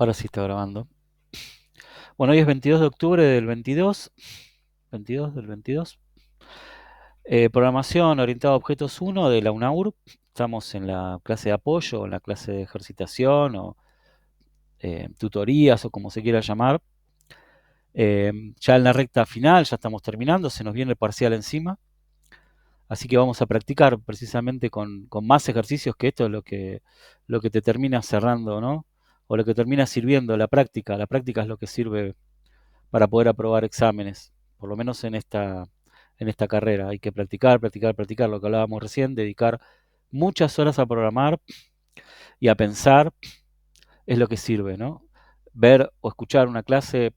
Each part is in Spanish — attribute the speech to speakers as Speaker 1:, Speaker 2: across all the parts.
Speaker 1: Ahora sí está grabando. Bueno, hoy es 22 de octubre del 22. 22 del 22. Programación orientada a objetos 1 de la UNAUR. Estamos en la clase de apoyo, en la clase de ejercitación o tutorías o como se quiera llamar. Ya en la recta final, ya estamos terminando, se nos viene el parcial encima. Así que vamos a practicar precisamente con más ejercicios, que esto es lo que te termina cerrando, ¿no? O lo que termina sirviendo, la práctica. La práctica es lo que sirve para poder aprobar exámenes, por lo menos en esta carrera. Hay que practicar, practicar, practicar, lo que hablábamos recién, dedicar muchas horas a programar y a pensar es lo que sirve, ¿no? Ver o escuchar una clase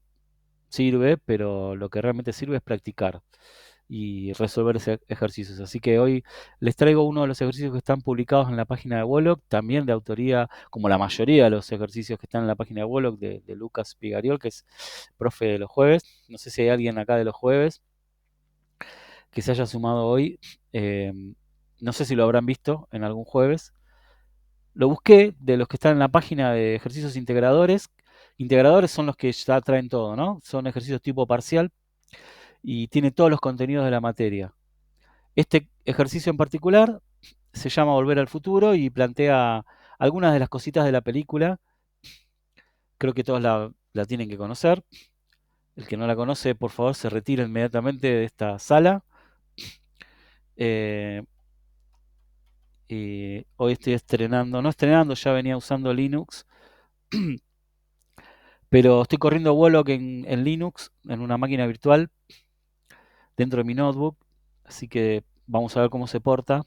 Speaker 1: sirve, pero lo que realmente sirve es practicar y resolver ejercicios. Así que hoy les traigo uno de los ejercicios que están publicados en la página de Woloc, también de autoría, como la mayoría de los ejercicios que están en la página de Woloc, de Lucas Pigariol, que es profe de los jueves. No sé si hay alguien acá de los jueves que se haya sumado hoy. Eh, no sé si lo habrán visto en algún jueves. Lo busqué de los que están en la página de ejercicios integradores. Integradores son los que ya traen todo, ¿no? Son ejercicios tipo parcial y tiene todos los contenidos de la materia. Este ejercicio en particular se llama Volver al Futuro y plantea algunas de las cositas de la película. Creo que todos la tienen que conocer. El que no la conoce, por favor, se retira inmediatamente de esta sala. Eh, y hoy estoy estrenando, no estrenando, ya venía usando Linux, pero estoy corriendo Wolock en Linux, en una máquina virtual, dentro de mi notebook. Así que vamos a ver cómo se porta.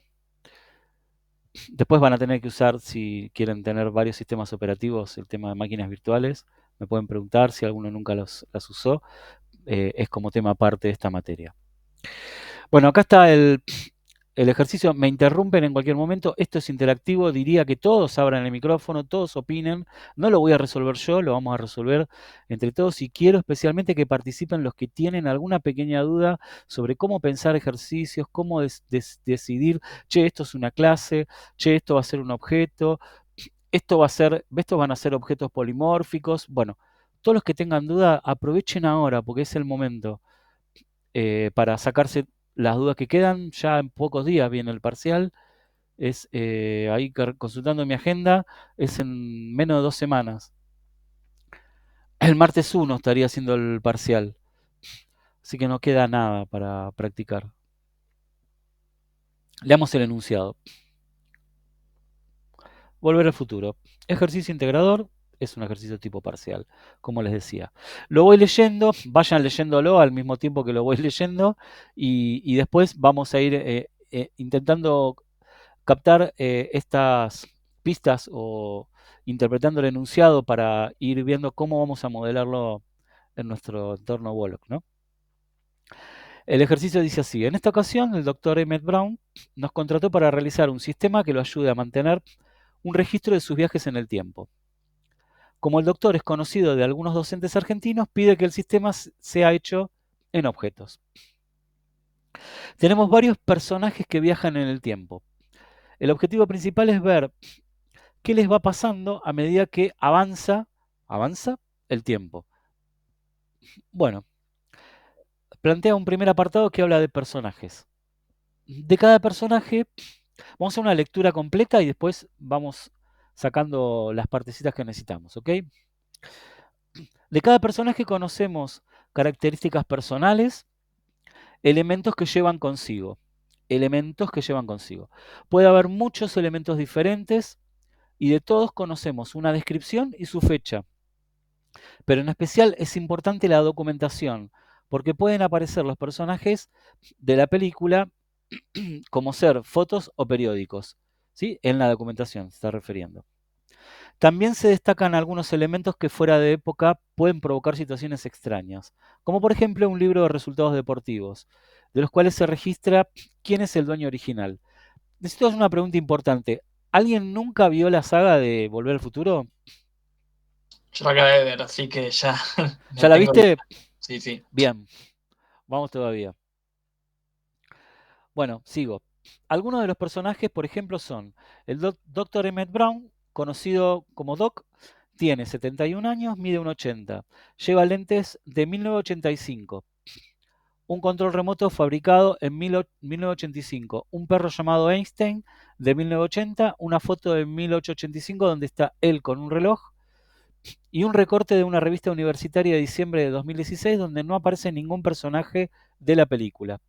Speaker 1: Después van a tener que usar, si quieren tener varios sistemas operativos, el tema de máquinas virtuales. Me pueden preguntar si alguno nunca las usó. Es como tema aparte de esta materia. Bueno, acá está el ejercicio. Me interrumpen en cualquier momento. Esto es interactivo. Diría que todos abran el micrófono, todos opinen. No lo voy a resolver yo, lo vamos a resolver entre todos. Y quiero especialmente que participen los que tienen alguna pequeña duda sobre cómo pensar ejercicios, cómo decidir, che, esto es una clase, che, esto va a ser un objeto, estos van a ser objetos polimórficos. Bueno, todos los que tengan duda, aprovechen ahora porque es el momento para sacarse las dudas que quedan. Ya en pocos días viene el parcial. Es ahí consultando mi agenda, es en menos de 2 semanas. El martes 1 estaría haciendo el parcial. Así que no queda nada para practicar. Leamos el enunciado. Volver al futuro. Ejercicio integrador. Es un ejercicio tipo parcial, como les decía. Lo voy leyendo, vayan leyéndolo al mismo tiempo que lo voy leyendo y después vamos a ir intentando captar estas pistas o interpretando el enunciado para ir viendo cómo vamos a modelarlo en nuestro entorno Wolock, ¿no? El ejercicio dice así: en esta ocasión el doctor Emmett Brown nos contrató para realizar un sistema que lo ayude a mantener un registro de sus viajes en el tiempo. Como el doctor es conocido de algunos docentes argentinos, pide que el sistema sea hecho en objetos. Tenemos varios personajes que viajan en el tiempo. El objetivo principal es ver qué les va pasando a medida que avanza el tiempo. Bueno, plantea un primer apartado que habla de personajes. De cada personaje vamos a hacer una lectura completa y después vamos sacando las partecitas que necesitamos, ¿ok? De cada personaje conocemos características personales, elementos que llevan consigo. Elementos que llevan consigo. Puede haber muchos elementos diferentes y de todos conocemos una descripción y su fecha. Pero en especial es importante la documentación, porque pueden aparecer los personajes de la película como ser fotos o periódicos, ¿sí? En la documentación se está refiriendo. También se destacan algunos elementos que fuera de época pueden provocar situaciones extrañas, como por ejemplo un libro de resultados deportivos, de los cuales se registra quién es el dueño original. Necesito hacer una pregunta importante. ¿Alguien nunca vio la saga de Volver al Futuro?
Speaker 2: Yo lo acabé de ver, así que ya
Speaker 1: ¿Ya
Speaker 2: me
Speaker 1: la
Speaker 2: tengo.
Speaker 1: viste?
Speaker 2: Sí, sí.
Speaker 1: Bien, vamos todavía. Bueno, sigo. Algunos de los personajes, por ejemplo, son el Dr. Emmett Brown, conocido como Doc, tiene 71 años, mide 1,80. Lleva lentes de 1985. Un control remoto fabricado en 1985. Un perro llamado Einstein de 1980. Una foto de 1885 donde está él con un reloj. Y un recorte de una revista universitaria de diciembre de 2016 donde no aparece ningún personaje de la película.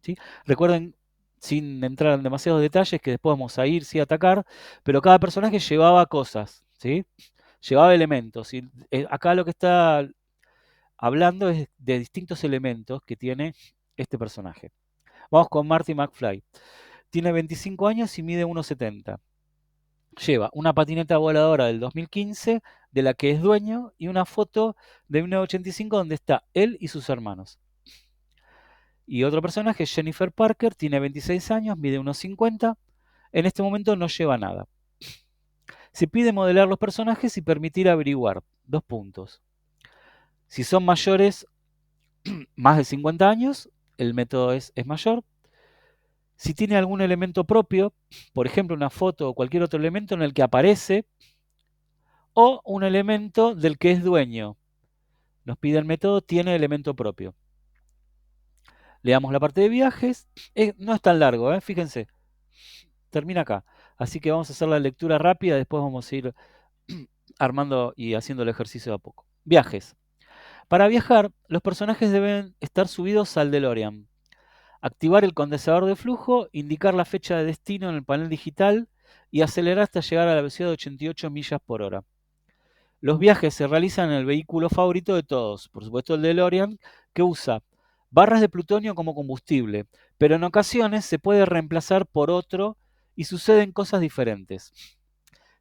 Speaker 1: ¿Sí? Recuerden, sin entrar en demasiados detalles, que después vamos a ir, sí, a atacar, pero cada personaje llevaba cosas, ¿sí? Llevaba elementos. Y acá lo que está hablando es de distintos elementos que tiene este personaje. Vamos con Marty McFly. Tiene 25 años y mide 1,70. Lleva una patineta voladora del 2015 de la que es dueño y una foto de 1985 donde está él y sus hermanos. Y otro personaje, Jennifer Parker, tiene 26 años, mide 1,50. En este momento no lleva nada. Se pide modelar los personajes y permitir averiguar. 2 puntos. Si son mayores, más de 50 años, el método es mayor. Si tiene algún elemento propio, por ejemplo una foto o cualquier otro elemento en el que aparece, o un elemento del que es dueño. Nos pide el método tiene elemento propio. Leamos la parte de viajes. No es tan largo, fíjense. Termina acá. Así que vamos a hacer la lectura rápida, después vamos a ir armando y haciendo el ejercicio de a poco. Viajes. Para viajar, los personajes deben estar subidos al DeLorean. Activar el condensador de flujo, indicar la fecha de destino en el panel digital y acelerar hasta llegar a la velocidad de 88 millas por hora. Los viajes se realizan en el vehículo favorito de todos, por supuesto el DeLorean, que usa barras de plutonio como combustible, pero en ocasiones se puede reemplazar por otro y suceden cosas diferentes.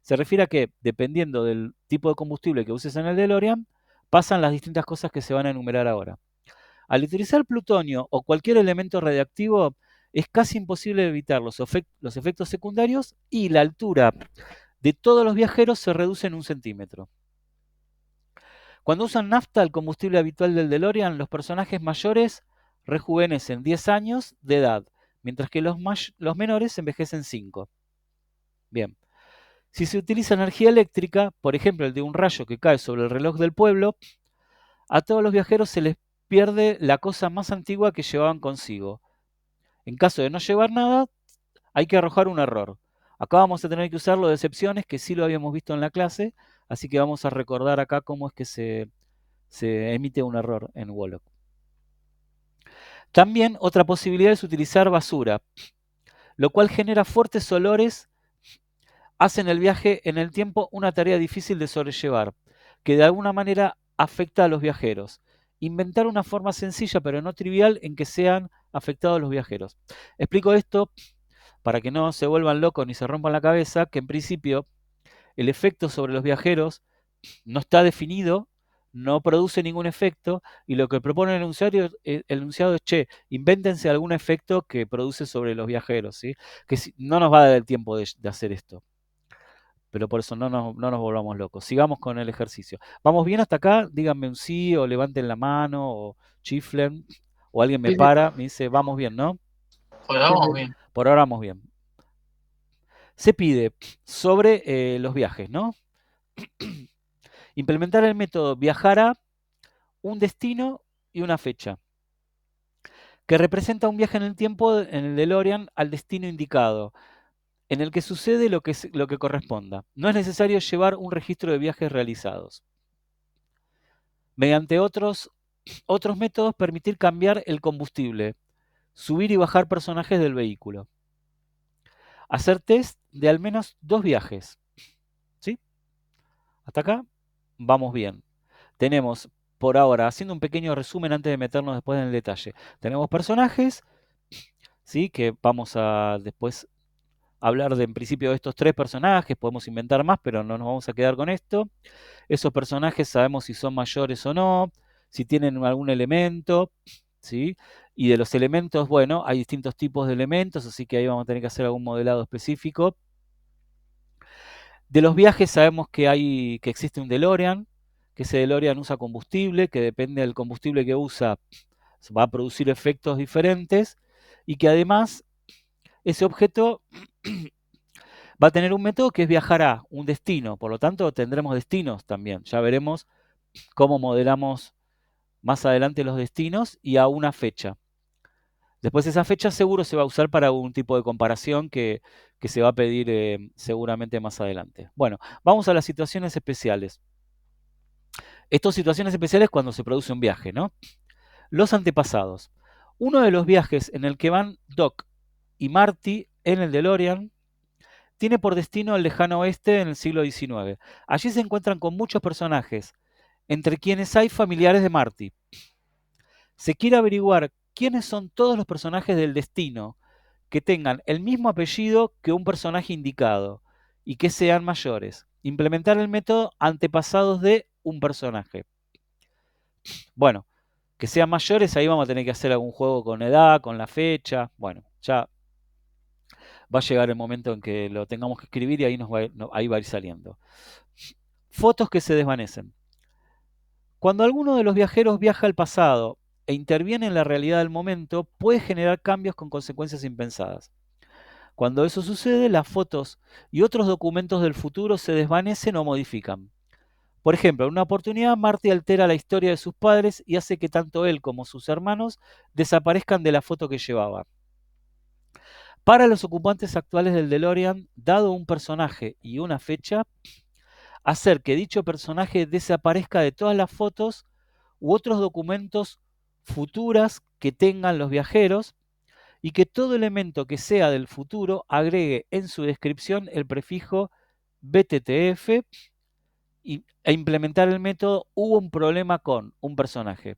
Speaker 1: Se refiere a que, dependiendo del tipo de combustible que uses en el DeLorean, pasan las distintas cosas que se van a enumerar ahora. Al utilizar plutonio o cualquier elemento radiactivo, es casi imposible evitar los efectos secundarios y la altura de todos los viajeros se reduce en 1 centímetro. Cuando usan nafta, el combustible habitual del DeLorean, los personajes mayores rejuvenecen 10 años de edad, mientras que los menores envejecen 5. Bien. Si se utiliza energía eléctrica, por ejemplo el de un rayo que cae sobre el reloj del pueblo, a todos los viajeros se les pierde la cosa más antigua que llevaban consigo. En caso de no llevar nada, hay que arrojar un error. Acá vamos a tener que usar lo de excepciones, que sí lo habíamos visto en la clase, así que vamos a recordar acá cómo es que se emite un error en Wolof. También otra posibilidad es utilizar basura, lo cual genera fuertes olores, hacen el viaje en el tiempo una tarea difícil de sobrellevar, que de alguna manera afecta a los viajeros. Inventar una forma sencilla pero no trivial en que sean afectados los viajeros. Explico esto para que no se vuelvan locos ni se rompan la cabeza, que en principio el efecto sobre los viajeros no está definido, no produce ningún efecto, y lo que propone el enunciado es, che, invéntense algún efecto que produce sobre los viajeros, ¿sí? Que no nos va a dar el tiempo de hacer esto. Pero por eso no nos volvamos locos. Sigamos con el ejercicio. ¿Vamos bien hasta acá? Díganme un sí, o levanten la mano, o chiflen, o alguien me
Speaker 2: Sí, sí,
Speaker 1: para, me dice, vamos bien, ¿no?
Speaker 2: por ahora vamos bien.
Speaker 1: Por ahora vamos bien. Se pide sobre los viajes, ¿no? Implementar el método viajar a un destino y una fecha, que representa un viaje en el tiempo en el DeLorean al destino indicado, en el que sucede lo que corresponda. No es necesario llevar un registro de viajes realizados. Mediante otros métodos, permitir cambiar el combustible, subir y bajar personajes del vehículo. Hacer test de al menos 2 viajes. ¿Sí? Hasta acá vamos bien. Tenemos, por ahora, haciendo un pequeño resumen antes de meternos después en el detalle, tenemos personajes, ¿sí? Que vamos a después hablar en principio de estos 3 personajes, podemos inventar más, pero no nos vamos a quedar con esto. Esos personajes sabemos si son mayores o no, si tienen algún elemento, ¿sí? Y de los elementos, bueno, hay distintos tipos de elementos, así que ahí vamos a tener que hacer algún modelado específico. De los viajes sabemos que existe un DeLorean, que ese DeLorean usa combustible, que depende del combustible que usa, va a producir efectos diferentes, y que además ese objeto Va a tener un método que es viajar a un destino, por lo tanto tendremos destinos también. Ya veremos cómo modelamos más adelante los destinos y a una fecha. Después esa fecha seguro se va a usar para un tipo de comparación que se va a pedir seguramente más adelante. Bueno, vamos a las situaciones especiales. Estas situaciones especiales cuando se produce un viaje, ¿no? Los antepasados. Uno de los viajes en el que van Doc y Marty en el DeLorean tiene por destino el lejano oeste en el siglo XIX. Allí se encuentran con muchos personajes, entre quienes hay familiares de Marty. Se quiere averiguar quiénes son todos los personajes del destino que tengan el mismo apellido que un personaje indicado y que sean mayores. Implementar el método antepasados de un personaje. Bueno, que sean mayores, ahí vamos a tener que hacer algún juego con edad, con la fecha. Bueno, ya va a llegar el momento en que lo tengamos que escribir y ahí, ahí va a ir saliendo. Fotos que se desvanecen. Cuando alguno de los viajeros viaja al pasado e interviene en la realidad del momento, puede generar cambios con consecuencias impensadas. Cuando eso sucede, las fotos y otros documentos del futuro se desvanecen o modifican. Por ejemplo, en una oportunidad, Marty altera la historia de sus padres y hace que tanto él como sus hermanos desaparezcan de la foto que llevaba. Para los ocupantes actuales del DeLorean, dado un personaje y una fecha, hacer que dicho personaje desaparezca de todas las fotos u otros documentos futuras que tengan los viajeros y que todo elemento que sea del futuro agregue en su descripción el prefijo BTTF e implementar el método hubo un problema con un personaje.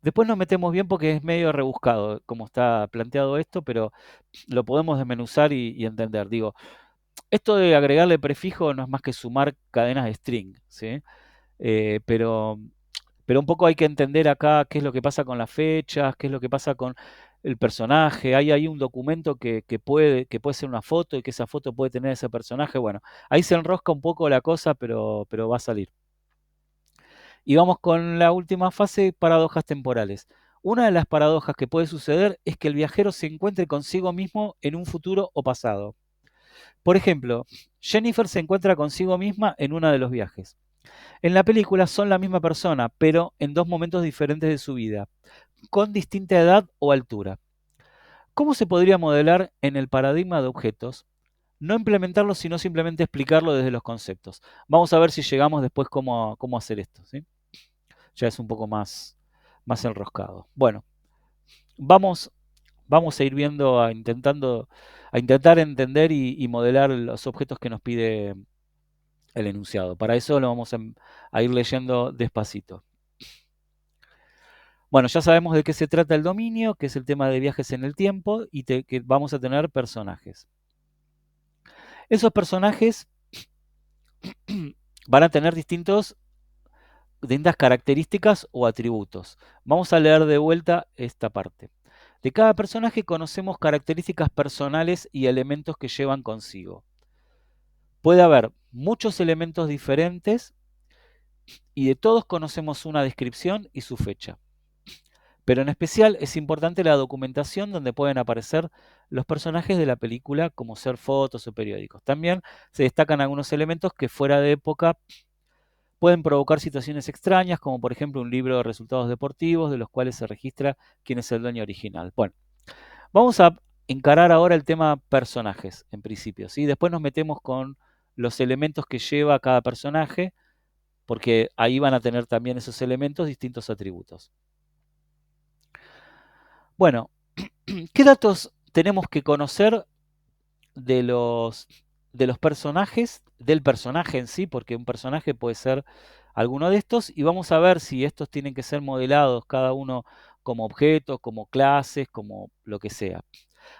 Speaker 1: Después nos metemos bien porque es medio rebuscado como está planteado esto, pero lo podemos desmenuzar y entender. Digo, esto de agregarle prefijo no es más que sumar cadenas de string, ¿sí? Eh, pero pero un poco hay que entender acá qué es lo que pasa con las fechas, qué es lo que pasa con el personaje. Hay ahí un documento que puede ser una foto y que esa foto puede tener ese personaje. Bueno, ahí se enrosca un poco la cosa, pero va a salir. Y vamos con la última fase, paradojas temporales. Una de las paradojas que puede suceder es que el viajero se encuentre consigo mismo en un futuro o pasado. Por ejemplo, Jennifer se encuentra consigo misma en uno de los viajes. En la película son la misma persona, pero en dos momentos diferentes de su vida, con distinta edad o altura. ¿Cómo se podría modelar en el paradigma de objetos? No implementarlo, sino simplemente explicarlo desde los conceptos. Vamos a ver si llegamos después cómo hacer esto, ¿sí? Ya es un poco más enroscado. Bueno, vamos, vamos a ir viendo, a intentar entender y modelar los objetos que nos pide el enunciado. Para eso lo vamos a ir leyendo despacito. Bueno, ya sabemos de qué se trata el dominio, que es el tema de viajes en el tiempo, y que vamos a tener personajes. Esos personajes van a tener distintas características o atributos. Vamos a leer de vuelta esta parte. De cada personaje conocemos características personales y elementos que llevan consigo. Puede haber muchos elementos diferentes y de todos conocemos una descripción y su fecha. Pero en especial es importante la documentación donde pueden aparecer los personajes de la película, como ser fotos o periódicos. También se destacan algunos elementos que fuera de época pueden provocar situaciones extrañas, como por ejemplo un libro de resultados deportivos de los cuales se registra quién es el dueño original. Bueno, vamos a encarar ahora el tema personajes, en principio, ¿sí? Después nos metemos con los elementos que lleva cada personaje, porque ahí van a tener también esos elementos distintos atributos. Bueno, ¿qué datos tenemos que conocer de los personajes, del personaje en sí? Porque un personaje puede ser alguno de estos y vamos a ver si estos tienen que ser modelados cada uno como objetos, como clases, como lo que sea.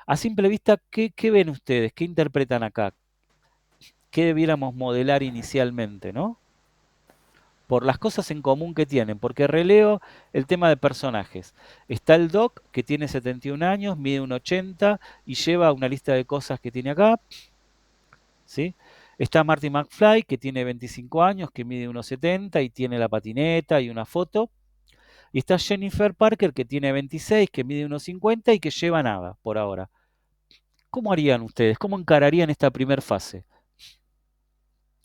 Speaker 1: A simple vista, ¿qué ven ustedes? ¿Qué interpretan acá? ¿Qué debiéramos modelar inicialmente, no? Por las cosas en común que tienen, porque releo el tema de personajes. Está el Doc, que tiene 71 años, mide 1,80 y lleva una lista de cosas que tiene acá, ¿sí? Está Marty McFly, que tiene 25 años, que mide 1,70 y tiene la patineta y una foto. Y está Jennifer Parker, que tiene 26, que mide 1,50 y que lleva nada por ahora. ¿cómo harían ustedes? ¿Cómo encararían esta primera fase?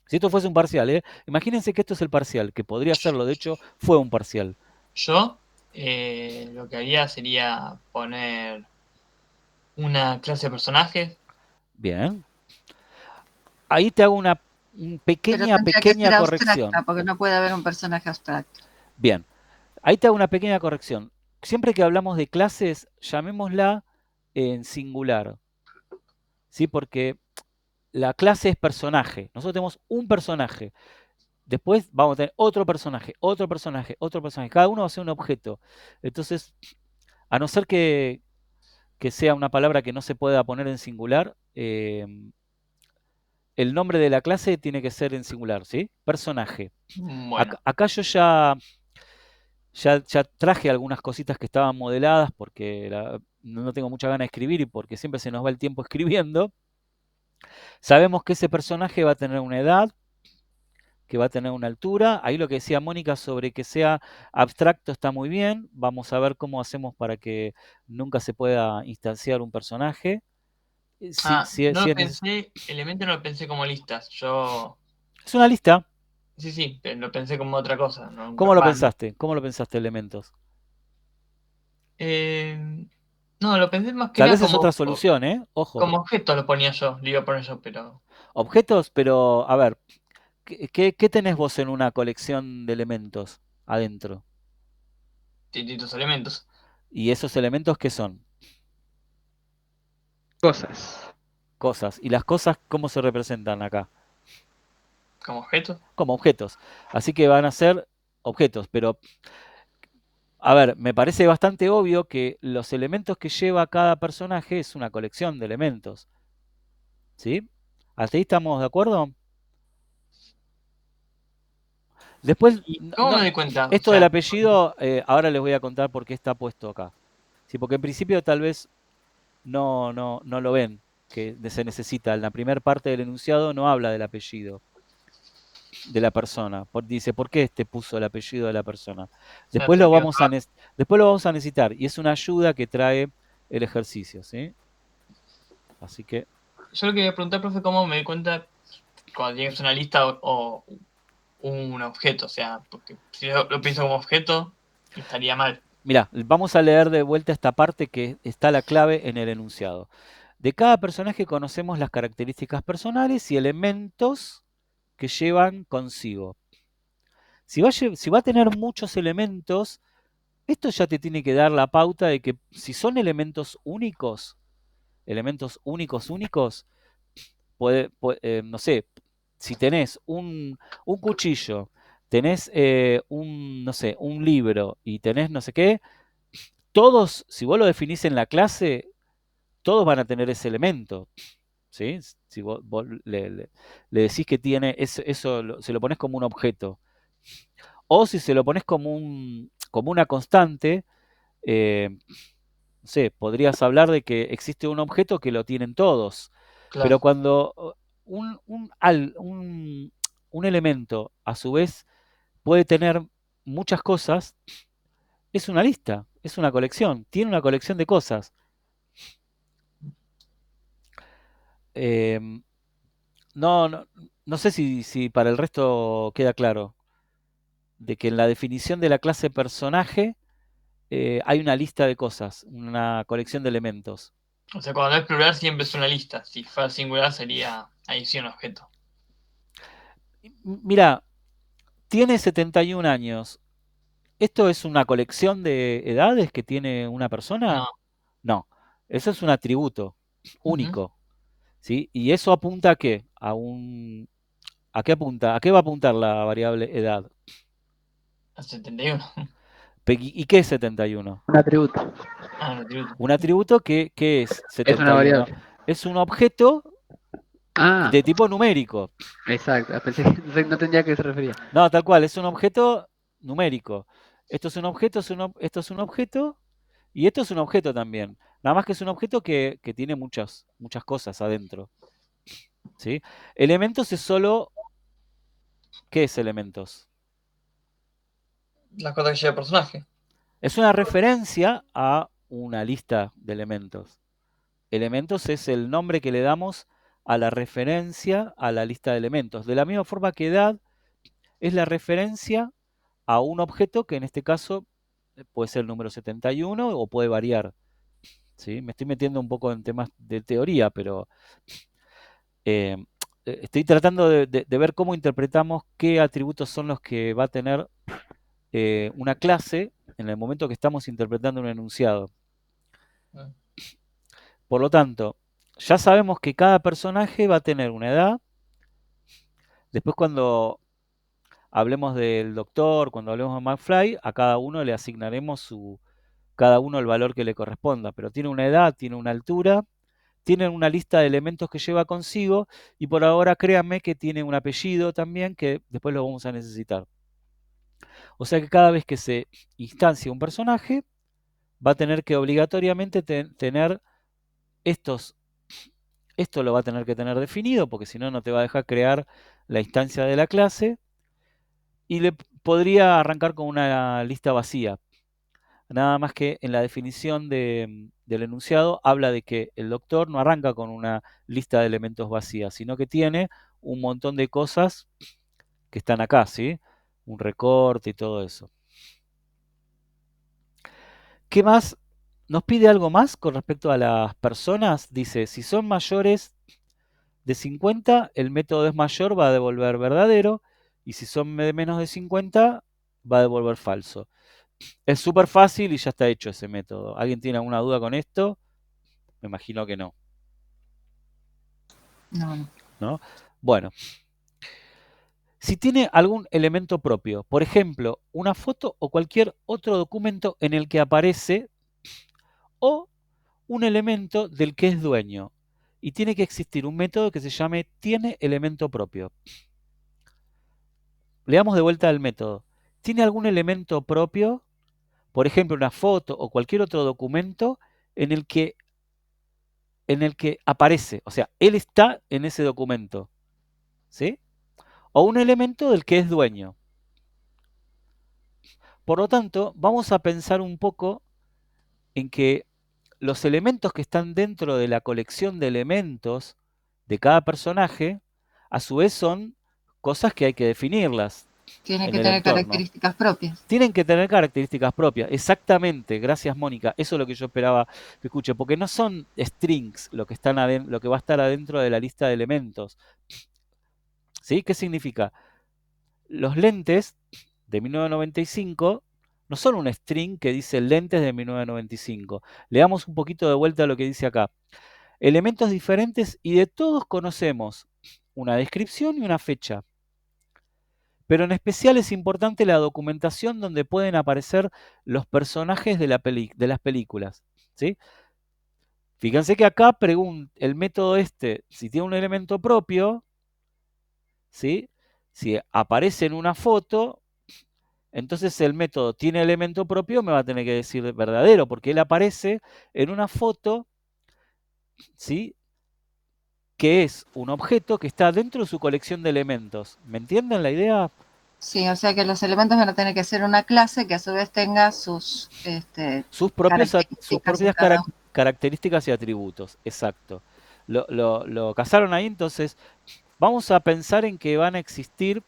Speaker 1: Si esto fuese un parcial, ¿eh? Imagínense que esto es el parcial, que podría serlo, de hecho, fue un parcial.
Speaker 2: Yo lo que haría sería poner una clase de personajes.
Speaker 1: Bien. Ahí te hago una
Speaker 3: Pero
Speaker 1: pequeña,
Speaker 3: tendría que
Speaker 1: pequeña
Speaker 3: ser abstracta,
Speaker 1: corrección.
Speaker 3: porque no puede haber un personaje abstracto.
Speaker 1: Bien. Ahí te hago una pequeña corrección. Siempre que hablamos de clases, llamémosla en singular, ¿sí? Porque la clase es personaje. Nosotros tenemos un personaje. Después vamos a tener otro personaje, otro personaje, otro personaje. Cada uno va a ser un objeto. Entonces, a no ser que sea una palabra que no se pueda poner en singular, el nombre de la clase tiene que ser en singular, ¿sí? Personaje.
Speaker 2: Bueno,
Speaker 1: Acá yo ya traje algunas cositas que estaban modeladas porque no tengo mucha ganas de escribir y porque siempre se nos va el tiempo escribiendo. Sabemos que ese personaje va a tener una edad, que va a tener una altura. Ahí lo que decía Mónica sobre que sea abstracto está muy bien. Vamos a ver cómo hacemos para que nunca se pueda instanciar un personaje.
Speaker 2: no
Speaker 1: Si
Speaker 2: lo
Speaker 1: es,
Speaker 2: pensé, Elemento no lo pensé como listas. Yo,
Speaker 1: es una lista.
Speaker 2: sí, pero lo pensé como otra cosa. No,
Speaker 1: ¿Cómo lo
Speaker 2: no.
Speaker 1: pensaste? ¿Cómo lo pensaste, elementos?
Speaker 2: No, lo pensé más que
Speaker 1: Tal
Speaker 2: nada
Speaker 1: vez es otra solución, ¿eh? Ojo.
Speaker 2: como objeto lo ponía yo, lo iba a poner yo, pero
Speaker 1: Objetos, pero a ver, ¿qué tenés vos en una colección de elementos adentro?
Speaker 2: distintos elementos.
Speaker 1: ¿Y esos elementos qué son?
Speaker 4: Cosas.
Speaker 1: Cosas. ¿Y las cosas cómo se representan acá?
Speaker 2: Como objeto.
Speaker 1: Como objetos. Así que van a ser objetos, pero a ver, me parece bastante obvio que los elementos que lleva cada personaje es una colección de elementos. ¿Sí? ¿Hasta ahí estamos de acuerdo? Después,
Speaker 2: ¿Y cómo me doy cuenta? O
Speaker 1: esto del
Speaker 2: sea,
Speaker 1: apellido, ahora les voy a contar por qué está puesto acá. Sí, porque en principio tal vez no lo ven, que se necesita. En la primera parte del enunciado no habla del apellido de la persona. Dice, ¿por qué este puso el apellido de la persona?
Speaker 2: ya
Speaker 1: Después
Speaker 2: te
Speaker 1: lo
Speaker 2: quedo.
Speaker 1: después lo vamos a necesitar y es una ayuda que trae el ejercicio, ¿sí? Así que,
Speaker 2: Yo lo que voy a preguntar, profe, ¿cómo me doy cuenta cuando tienes una lista o un objeto? O sea, porque si yo lo pienso como objeto, estaría mal.
Speaker 1: mira, vamos a leer de vuelta esta parte que está la clave en el enunciado. De cada personaje conocemos las características personales y elementos que llevan consigo. Si va a tener muchos elementos, esto ya te tiene que dar la pauta de que si son elementos únicos, únicos, no sé, si tenés un cuchillo, tenés no sé, un libro y tenés no sé qué, todos, si vos lo definís en la clase, todos van a tener ese elemento. ¿Sí? Si vos le decís que tiene eso se lo pones como un objeto. O si se lo pones como una constante, no sé, podrías hablar de que existe un objeto que lo tienen todos. Pero
Speaker 2: Claro,
Speaker 1: cuando un elemento a su vez puede tener muchas cosas, es una lista, es una colección, tiene una colección de cosas. Em, no, no, no sé si para el resto queda claro de que en la definición de la clase personaje hay una lista de cosas, una colección de elementos.
Speaker 2: o sea, cuando es plural siempre es una lista. Si fuera singular sería ahí sí un objeto.
Speaker 1: Mira, tiene 71 años. ¿Esto es una colección de edades que tiene una
Speaker 2: No.
Speaker 1: persona? No, eso es un atributo
Speaker 2: Ujú.
Speaker 1: único, ¿sí? ¿Y eso apunta a qué? ¿A qué apunta? ¿A qué va a apuntar la variable edad?
Speaker 2: A 71.
Speaker 1: ¿Y qué es 71?
Speaker 4: Un atributo.
Speaker 2: Ah, un atributo.
Speaker 1: Un atributo ¿qué es
Speaker 4: Es una
Speaker 1: 71?
Speaker 4: variable.
Speaker 1: Es un objeto
Speaker 4: Ah,
Speaker 1: de tipo numérico.
Speaker 4: exacto. Pensé que no entendía a qué se refería.
Speaker 1: No, tal cual, es un objeto numérico. Esto es un objeto, esto es un objeto y esto es un objeto también. Nada más que es un objeto que tiene muchas cosas adentro. ¿Sí? Elementos es solo. ¿Qué es elementos?
Speaker 2: Las cosas que lleva el personaje.
Speaker 1: Es una referencia a una lista de elementos. elementos es el nombre que le damos a la referencia a la lista de elementos. De la misma forma que edad es la referencia a un objeto que en este caso puede ser el número 71 o puede variar. ¿Sí? Me estoy metiendo un poco en temas de teoría, pero estoy tratando de ver cómo interpretamos qué atributos son los que va a tener una clase en el momento que estamos interpretando un enunciado. Por lo tanto, ya sabemos que cada personaje va a tener una edad. Después cuando hablemos del doctor, cuando hablemos de McFly, a cada uno le asignaremos cada uno el valor que le corresponda. Pero tiene una edad, tiene una altura, tiene una lista de elementos que lleva consigo y por ahora créanme que tiene un apellido también que después lo vamos a necesitar. O sea que cada vez que se instancia un personaje, va a tener que obligatoriamente tener esto lo va a tener que tener definido, porque si no, no te va a dejar crear la instancia de la clase. Y le podría arrancar con una lista vacía. Nada más que en la definición del enunciado habla de que el doctor no arranca con una lista de elementos vacía, sino que tiene un montón de cosas que están acá, ¿sí? Un recorte y todo eso. ¿Qué más? Nos pide algo más con respecto a las personas. Dice, si son mayores de 50, el método es mayor, va a devolver verdadero. Y si son de menos de 50, va a devolver falso. Es súper fácil y ya está hecho ese método. ¿Alguien tiene alguna duda con esto? Me imagino que no. ¿No? Bueno. Si tiene algún elemento propio, por ejemplo, una foto o cualquier otro documento en el que aparece o un elemento del que es dueño. Y tiene que existir un método que se llame tiene elemento propio. Leamos de vuelta el método. ¿Tiene algún elemento propio? Por ejemplo, una foto o cualquier otro documento en el que aparece. O sea, él está en ese documento. ¿Sí? O un elemento del que es dueño. Por lo tanto, vamos a pensar un poco en que los elementos que están dentro de la colección de elementos de cada personaje, a su vez son cosas que hay que definirlas.
Speaker 3: Tienen que tener características propias.
Speaker 1: Tienen que tener características propias, exactamente. Gracias, Mónica. Eso es lo que yo esperaba que escuche, porque no son strings lo que va a estar adentro de la lista de elementos. ¿Sí? ¿Qué significa? Los lentes de 1995 no son un string que dice lentes de 1995. Le damos un poquito de vuelta a lo que dice acá. Elementos diferentes y de todos conocemos una descripción y una fecha. Pero en especial es importante la documentación donde pueden aparecer los personajes de las películas. ¿Sí? Fíjense que acá el método si tiene un elemento propio, ¿sí? Si aparece en una foto, entonces el método tiene elemento propio, me va a tener que decir verdadero, porque él aparece en una foto, ¿sí? Que es un objeto que está dentro de su colección de elementos. ¿Me entienden la idea?
Speaker 3: Sí, o sea que los elementos van a tener que ser una clase que a su vez tenga sus
Speaker 1: propias características y atributos. Exacto. Lo casaron ahí, entonces vamos a pensar en que van a existir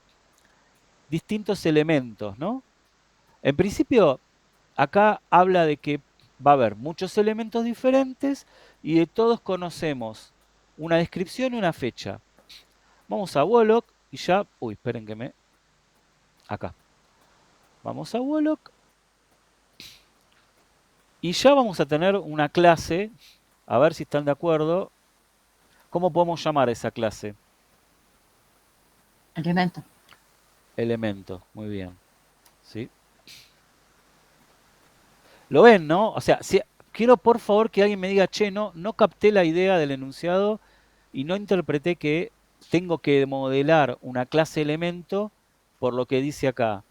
Speaker 1: distintos elementos, ¿no? En principio, acá habla de que va a haber muchos elementos diferentes y de todos conocemos una descripción y una fecha. Vamos a Wollock y ya... Uy, esperen que me... Acá. Vamos a Wollock. Y ya vamos a tener una clase. A ver si están de acuerdo. ¿Cómo podemos llamar a esa clase?
Speaker 3: Elemento.
Speaker 1: Elemento, muy bien. ¿Sí? ¿Lo ven, no? O sea, quiero por favor que alguien me diga, che, no capté la idea del enunciado y no interpreté que tengo que modelar una clase elemento por lo que dice acá.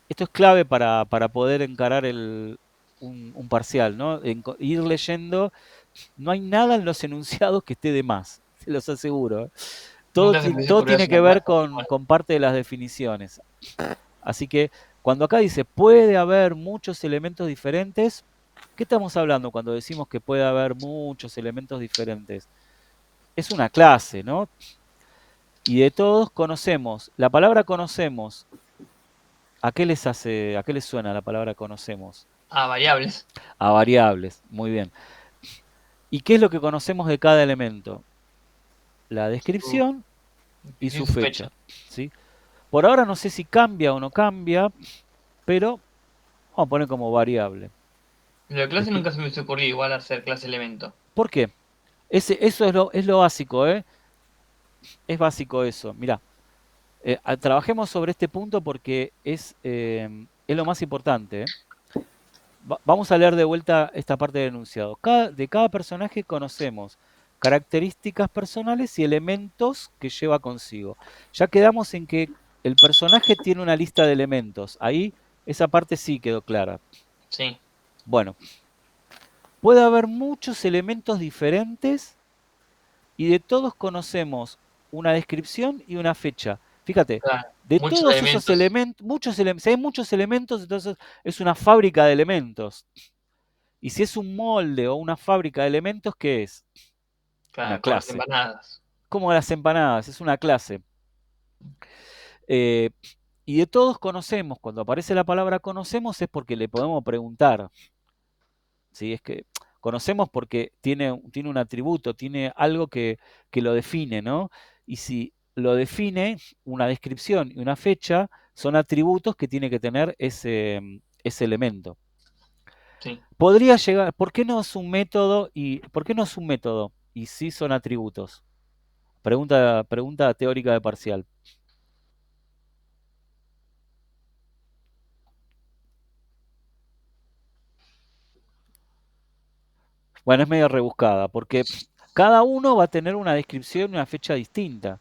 Speaker 1: Esto es clave para poder encarar un parcial, ¿no? Ir leyendo. No hay nada en los enunciados que esté de más, se los aseguro. Todo tiene que ver con parte de las definiciones. Así que cuando acá dice puede haber muchos elementos diferentes, ¿Qué estamos hablando cuando decimos que puede haber muchos elementos diferentes? Es una clase, ¿no? Y de todos conocemos. La palabra conocemos, ¿a qué les suena la palabra conocemos?
Speaker 2: Variables.
Speaker 1: A variables, muy bien. ¿Y qué es lo que conocemos de cada elemento? La descripción y su fecha. ¿Sí? Por ahora no sé si cambia o no cambia, pero vamos a poner como variable.
Speaker 2: Lo de clase nunca se me hubiese ocurrido igual hacer clase elemento.
Speaker 1: ¿Por qué? Eso es lo básico, ¿eh? Es básico eso. Mirá, trabajemos sobre este punto porque es lo más importante. Vamos a leer de vuelta esta parte del enunciado. De cada personaje conocemos características personales y elementos que lleva consigo. Ya quedamos en que el personaje tiene una lista de elementos. Ahí esa parte sí quedó clara.
Speaker 2: Sí.
Speaker 1: Bueno, puede haber muchos elementos diferentes y de todos conocemos una descripción y una fecha. Fíjate,
Speaker 2: Claro.
Speaker 1: de
Speaker 2: Muchos
Speaker 1: todos esos elementos, si hay muchos elementos, entonces es una fábrica de elementos. Y si es un molde o una fábrica de elementos, ¿qué es?
Speaker 2: Claro,
Speaker 1: Una
Speaker 2: como las
Speaker 1: clase.
Speaker 2: empanadas.
Speaker 1: Como las empanadas, es una clase. Y de todos conocemos, cuando aparece la palabra conocemos es porque le podemos preguntar. ¿Sí? Es que conocemos porque tiene un atributo, tiene algo que lo define, ¿no? Y si lo define una descripción y una fecha, son atributos que tiene que tener ese elemento.
Speaker 2: Sí.
Speaker 1: Podría llegar, ¿por qué no es un método y sí son atributos? Pregunta teórica de parcial. Bueno, es medio rebuscada, porque cada uno va a tener una descripción y una fecha distinta.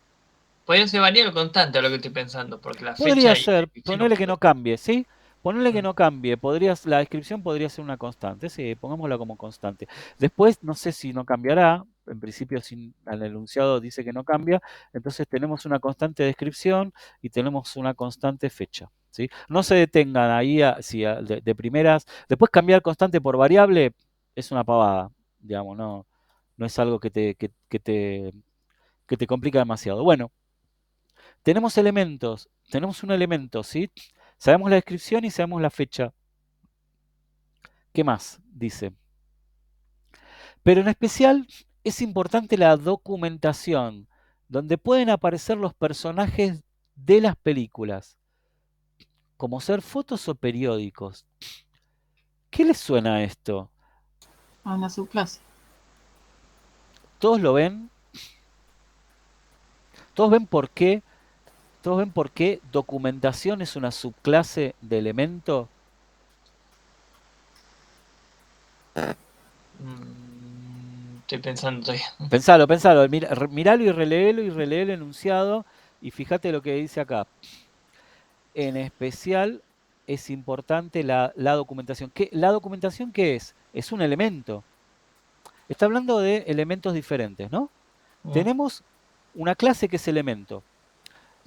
Speaker 2: Podría ser variable o constante a lo que estoy pensando, porque la
Speaker 1: Podría
Speaker 2: fecha y la
Speaker 1: ser,
Speaker 2: descripción
Speaker 1: ponerle que no
Speaker 2: objeto.
Speaker 1: cambie, ¿sí? Ponerle que no cambie, la descripción podría ser una constante, sí, pongámosla como constante. Después, no sé si no cambiará, en principio el enunciado dice que no cambia, entonces tenemos una constante descripción y tenemos una constante fecha, ¿sí? No se detengan ahí de primeras, después cambiar constante por variable es una pavada, digamos, no es algo que te complica demasiado. Bueno, tenemos un elemento, ¿sí? Sabemos la descripción y sabemos la fecha. ¿Qué más? Dice. Pero en especial es importante la documentación, donde pueden aparecer los personajes de las películas, como ser fotos o periódicos. ¿Qué les suena a esto?
Speaker 3: A una subclase.
Speaker 1: ¿Todos lo ven? ¿Todos ven por qué? ¿Todos ven por qué documentación es una subclase de elemento?
Speaker 2: Estoy pensando todavía.
Speaker 1: Pensalo, miralo y relee el enunciado y fíjate lo que dice acá. En especial es importante la documentación. ¿La documentación qué es? Es un elemento. Está hablando de elementos diferentes, ¿no? Tenemos una clase que es elemento.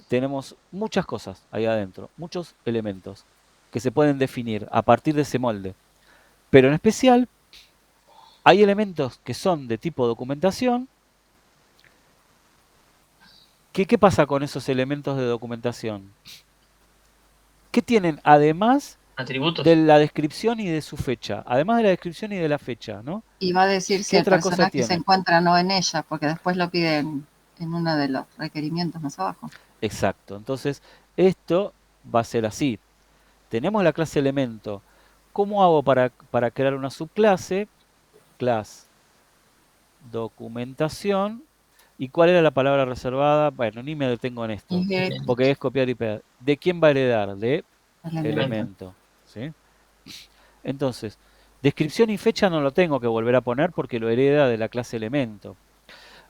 Speaker 1: Tenemos muchas cosas ahí adentro, muchos elementos que se pueden definir a partir de ese molde. Pero en especial hay elementos que son de tipo documentación. ¿Qué pasa con esos elementos de documentación? ¿Qué tienen además
Speaker 2: Atributos.
Speaker 1: de la descripción y de su fecha? Además de la descripción y de la fecha, ¿no?
Speaker 3: Y va a decir si
Speaker 1: ¿Qué
Speaker 3: el
Speaker 1: otra cosa
Speaker 3: personaje se
Speaker 1: tiene?
Speaker 3: encuentra o no en ella, porque después lo piden en uno de los requerimientos más abajo.
Speaker 1: Exacto. Entonces, esto va a ser así. Tenemos la clase elemento. ¿Cómo hago para crear una subclase? Class documentación. ¿Y cuál era la palabra reservada? Bueno, ni me detengo en esto, porque es copiar y pegar. ¿De quién va a heredar? De elemento. ¿Sí? Entonces, descripción y fecha no lo tengo que volver a poner porque lo hereda de la clase elemento.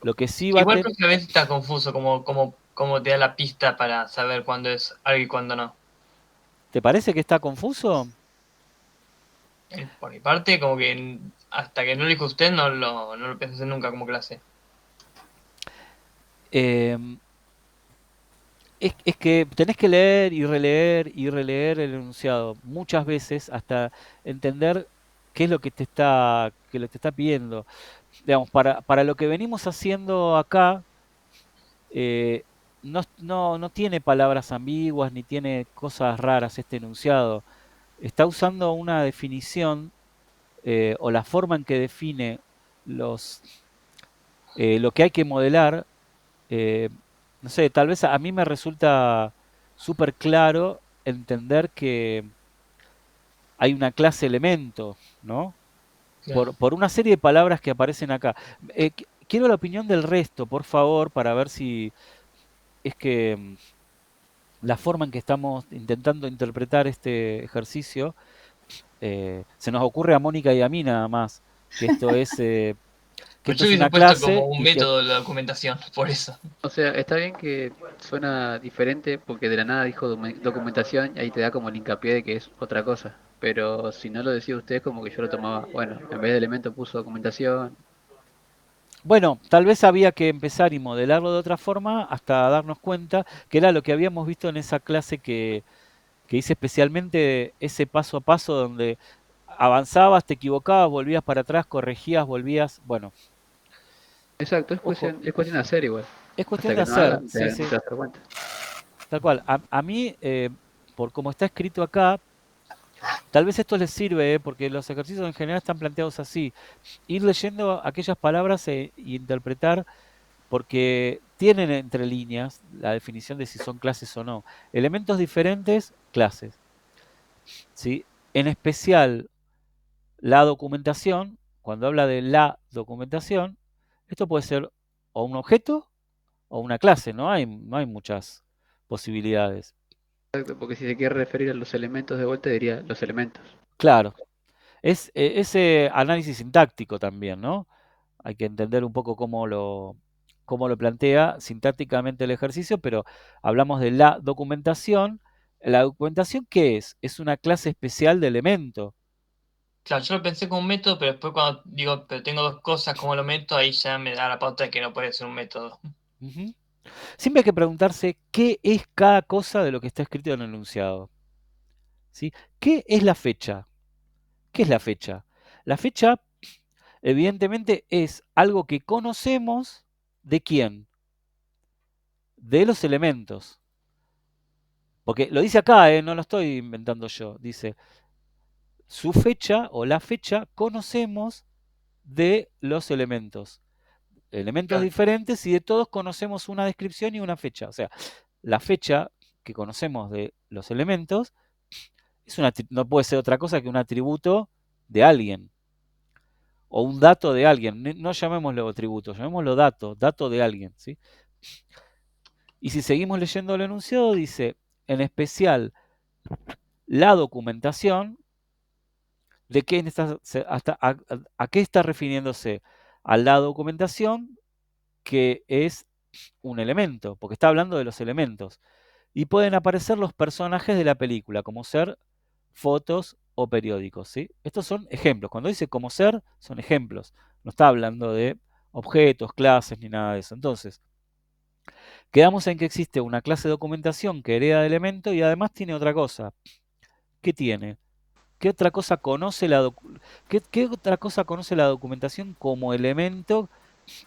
Speaker 1: Lo que sí va
Speaker 2: Igual
Speaker 1: a
Speaker 2: creo que a veces está confuso como te da la pista para saber cuándo es algo y cuándo no.
Speaker 1: ¿Te parece que está confuso?
Speaker 2: Por mi parte, como que hasta que no lo dijo usted, no lo pensé hacer nunca como clase.
Speaker 1: Es que tenés que leer y releer el enunciado muchas veces hasta entender qué es lo que te está pidiendo. Digamos, para lo que venimos haciendo acá, eh, no tiene palabras ambiguas ni tiene cosas raras este enunciado. Está usando una definición o la forma en que define los, lo que hay que modelar. eh, no sé, tal vez a mí me resulta súper claro entender que hay una clase elemento, ¿no?
Speaker 2: Claro.
Speaker 1: Por una serie de palabras que aparecen acá. Quiero la opinión del resto, por favor, para ver si es que la forma en que estamos intentando interpretar este ejercicio, se nos ocurre a Mónica y a mí nada más, que esto es, que
Speaker 2: Pero
Speaker 1: esto
Speaker 2: yo
Speaker 1: es
Speaker 2: hubiese
Speaker 1: una
Speaker 2: puesto como
Speaker 1: clase
Speaker 2: un
Speaker 1: y que...
Speaker 2: método de la documentación, por eso.
Speaker 4: O sea, está bien que suena diferente porque de la nada dijo documentación y ahí te da como el hincapié de que es otra cosa. Pero si no lo decía usted, como que yo lo tomaba, bueno, en vez de elemento puso documentación.
Speaker 1: Bueno, tal vez había que empezar y modelarlo de otra forma hasta darnos cuenta que era lo que habíamos visto en esa clase que hice especialmente ese paso a paso donde avanzabas, te equivocabas, volvías para atrás, corregías, volvías. Bueno,
Speaker 4: Exacto,
Speaker 1: ojo,
Speaker 4: es cuestión de hacer igual.
Speaker 1: es cuestión
Speaker 4: Hasta
Speaker 1: de
Speaker 4: que no hagas,
Speaker 1: hacer, sí,
Speaker 4: no te
Speaker 1: sí,
Speaker 4: vas a dar cuenta.
Speaker 1: tal cual. A mí, por como está escrito acá, tal vez esto les sirve, porque los ejercicios en general están planteados así. Ir leyendo aquellas palabras y interpretar, porque tienen entre líneas la definición de si son clases o no. Elementos diferentes, clases. ¿Sí? En especial, la documentación, cuando habla de la documentación, esto puede ser o un objeto o una clase, no hay muchas posibilidades.
Speaker 4: Exacto, porque si se quiere referir a los elementos de vuelta, diría los elementos.
Speaker 1: Claro, es ese análisis sintáctico también, ¿no? Hay que entender un poco cómo lo plantea sintácticamente el ejercicio, pero hablamos de la documentación. ¿La documentación qué es? Es una clase especial de elemento.
Speaker 2: Claro, yo lo pensé como un método, pero después cuando digo, pero tengo dos cosas, ¿cómo lo meto? Ahí ya me da la pauta de que no puede ser un método.
Speaker 1: Ujú. Siempre hay que preguntarse qué es cada cosa de lo que está escrito en el enunciado. ¿Sí? ¿Qué es la fecha? ¿Qué es la fecha? La fecha, evidentemente, es algo que conocemos de quién, de los elementos. Porque lo dice acá, no lo estoy inventando yo. Dice, su fecha o la fecha conocemos de los elementos. Elementos
Speaker 2: Claro,
Speaker 1: diferentes y de todos conocemos una descripción y una fecha. O sea, la fecha que conocemos de los elementos no puede ser otra cosa que un atributo de alguien o un dato de alguien. No llamémoslo atributo, llamémoslo dato, dato de alguien. ¿Sí? Y si seguimos leyendo el enunciado, dice, en especial, la documentación. ¿De qué a qué está refiriéndose? A la documentación que es un elemento, porque está hablando de los elementos. Y pueden aparecer los personajes de la película, como ser fotos o periódicos. ¿Sí? Estos son ejemplos. Cuando dice como ser, son ejemplos. No está hablando de objetos, clases, ni nada de eso. Entonces, quedamos en que existe una clase de documentación que hereda de elemento y además tiene otra cosa. ¿Qué tiene? ¿Qué otra cosa conoce qué otra cosa conoce la documentación como elemento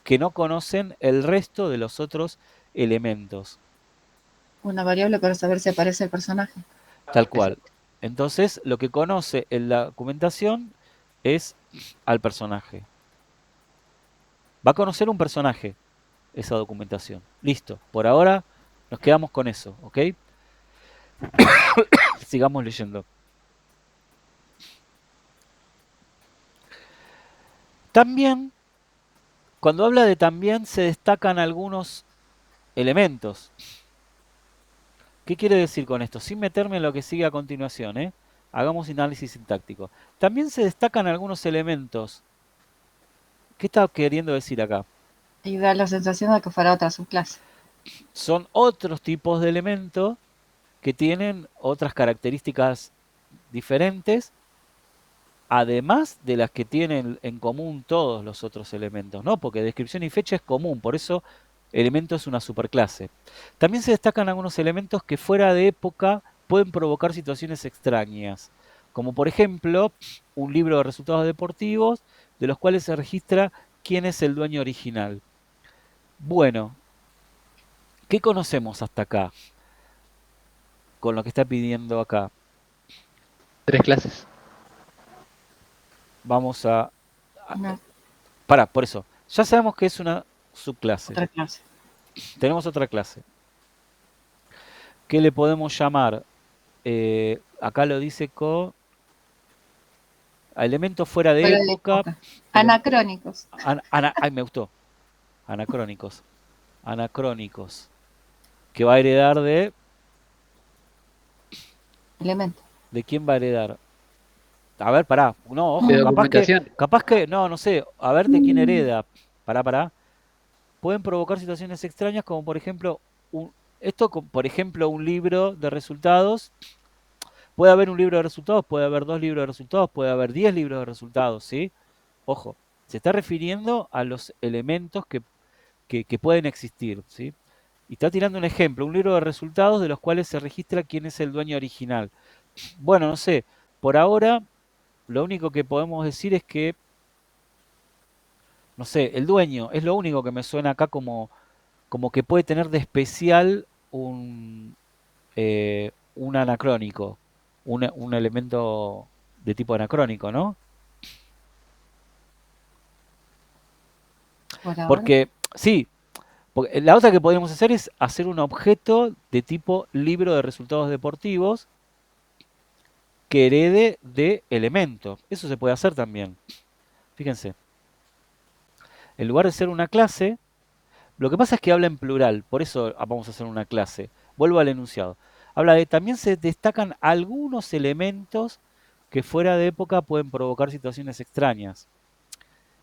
Speaker 1: que no conocen el resto de los otros elementos?
Speaker 3: Una variable para saber si aparece el personaje.
Speaker 1: Tal cual.
Speaker 4: Exacto.
Speaker 1: Entonces, lo que conoce en la documentación es al personaje. Va a conocer un personaje esa documentación. Listo. Por ahora nos quedamos con eso, ¿ok? Sigamos leyendo. También, cuando habla de también, se destacan algunos elementos. ¿Qué quiere decir con esto? Sin meterme en lo que sigue a continuación, ¿eh? Hagamos análisis sintáctico. También se destacan algunos elementos. ¿Qué está queriendo decir acá?
Speaker 3: Y da la sensación de que fuera otra subclase.
Speaker 1: Son otros tipos de elementos que tienen otras características diferentes, además de las que tienen en común todos los otros elementos, ¿no? Porque descripción y fecha es común, por eso elemento es una superclase. También se destacan algunos elementos que fuera de época pueden provocar situaciones extrañas. Como por ejemplo, un libro de resultados deportivos de los cuales se registra quién es el dueño original. Bueno, ¿qué conocemos hasta acá con lo que está pidiendo acá?
Speaker 4: 3 clases.
Speaker 1: Vamos a...
Speaker 3: Una,
Speaker 1: Pará, por eso. Ya sabemos que es una subclase.
Speaker 3: otra clase.
Speaker 1: Tenemos otra clase. ¿Qué le podemos llamar? Acá lo dice a elementos fuera de
Speaker 3: Fuera de
Speaker 1: época.
Speaker 3: época. Anacrónicos.
Speaker 1: Ay, me gustó. Anacrónicos. Anacrónicos. Que va a heredar
Speaker 3: Elemento.
Speaker 1: ¿De quién va a heredar? A ver, pará. No, ojo,
Speaker 4: De
Speaker 1: capaz
Speaker 4: documentación.
Speaker 1: que, no sé. A ver de quién hereda. Pará. Pueden provocar situaciones extrañas como por ejemplo, por ejemplo, un libro de resultados. Puede haber un libro de resultados, puede haber 2 libros de resultados, puede haber 10 libros de resultados, ¿sí? Ojo, se está refiriendo a los elementos que pueden existir, ¿sí? Y está tirando un ejemplo, un libro de resultados de los cuales se registra quién es el dueño original. Bueno, no sé, por ahora lo único que podemos decir es que, no sé, el dueño es lo único que me suena acá como que puede tener de especial un anacrónico, un elemento de tipo anacrónico, ¿no?
Speaker 3: Por ahora.
Speaker 1: Porque, sí, porque la otra que podríamos hacer es hacer un objeto de tipo libro de resultados deportivos que herede de elemento. Eso se puede hacer también. Fíjense. En lugar de ser una clase, lo que pasa es que habla en plural, por eso vamos a hacer una clase. Vuelvo al enunciado. Habla de también se destacan algunos elementos que fuera de época pueden provocar situaciones extrañas.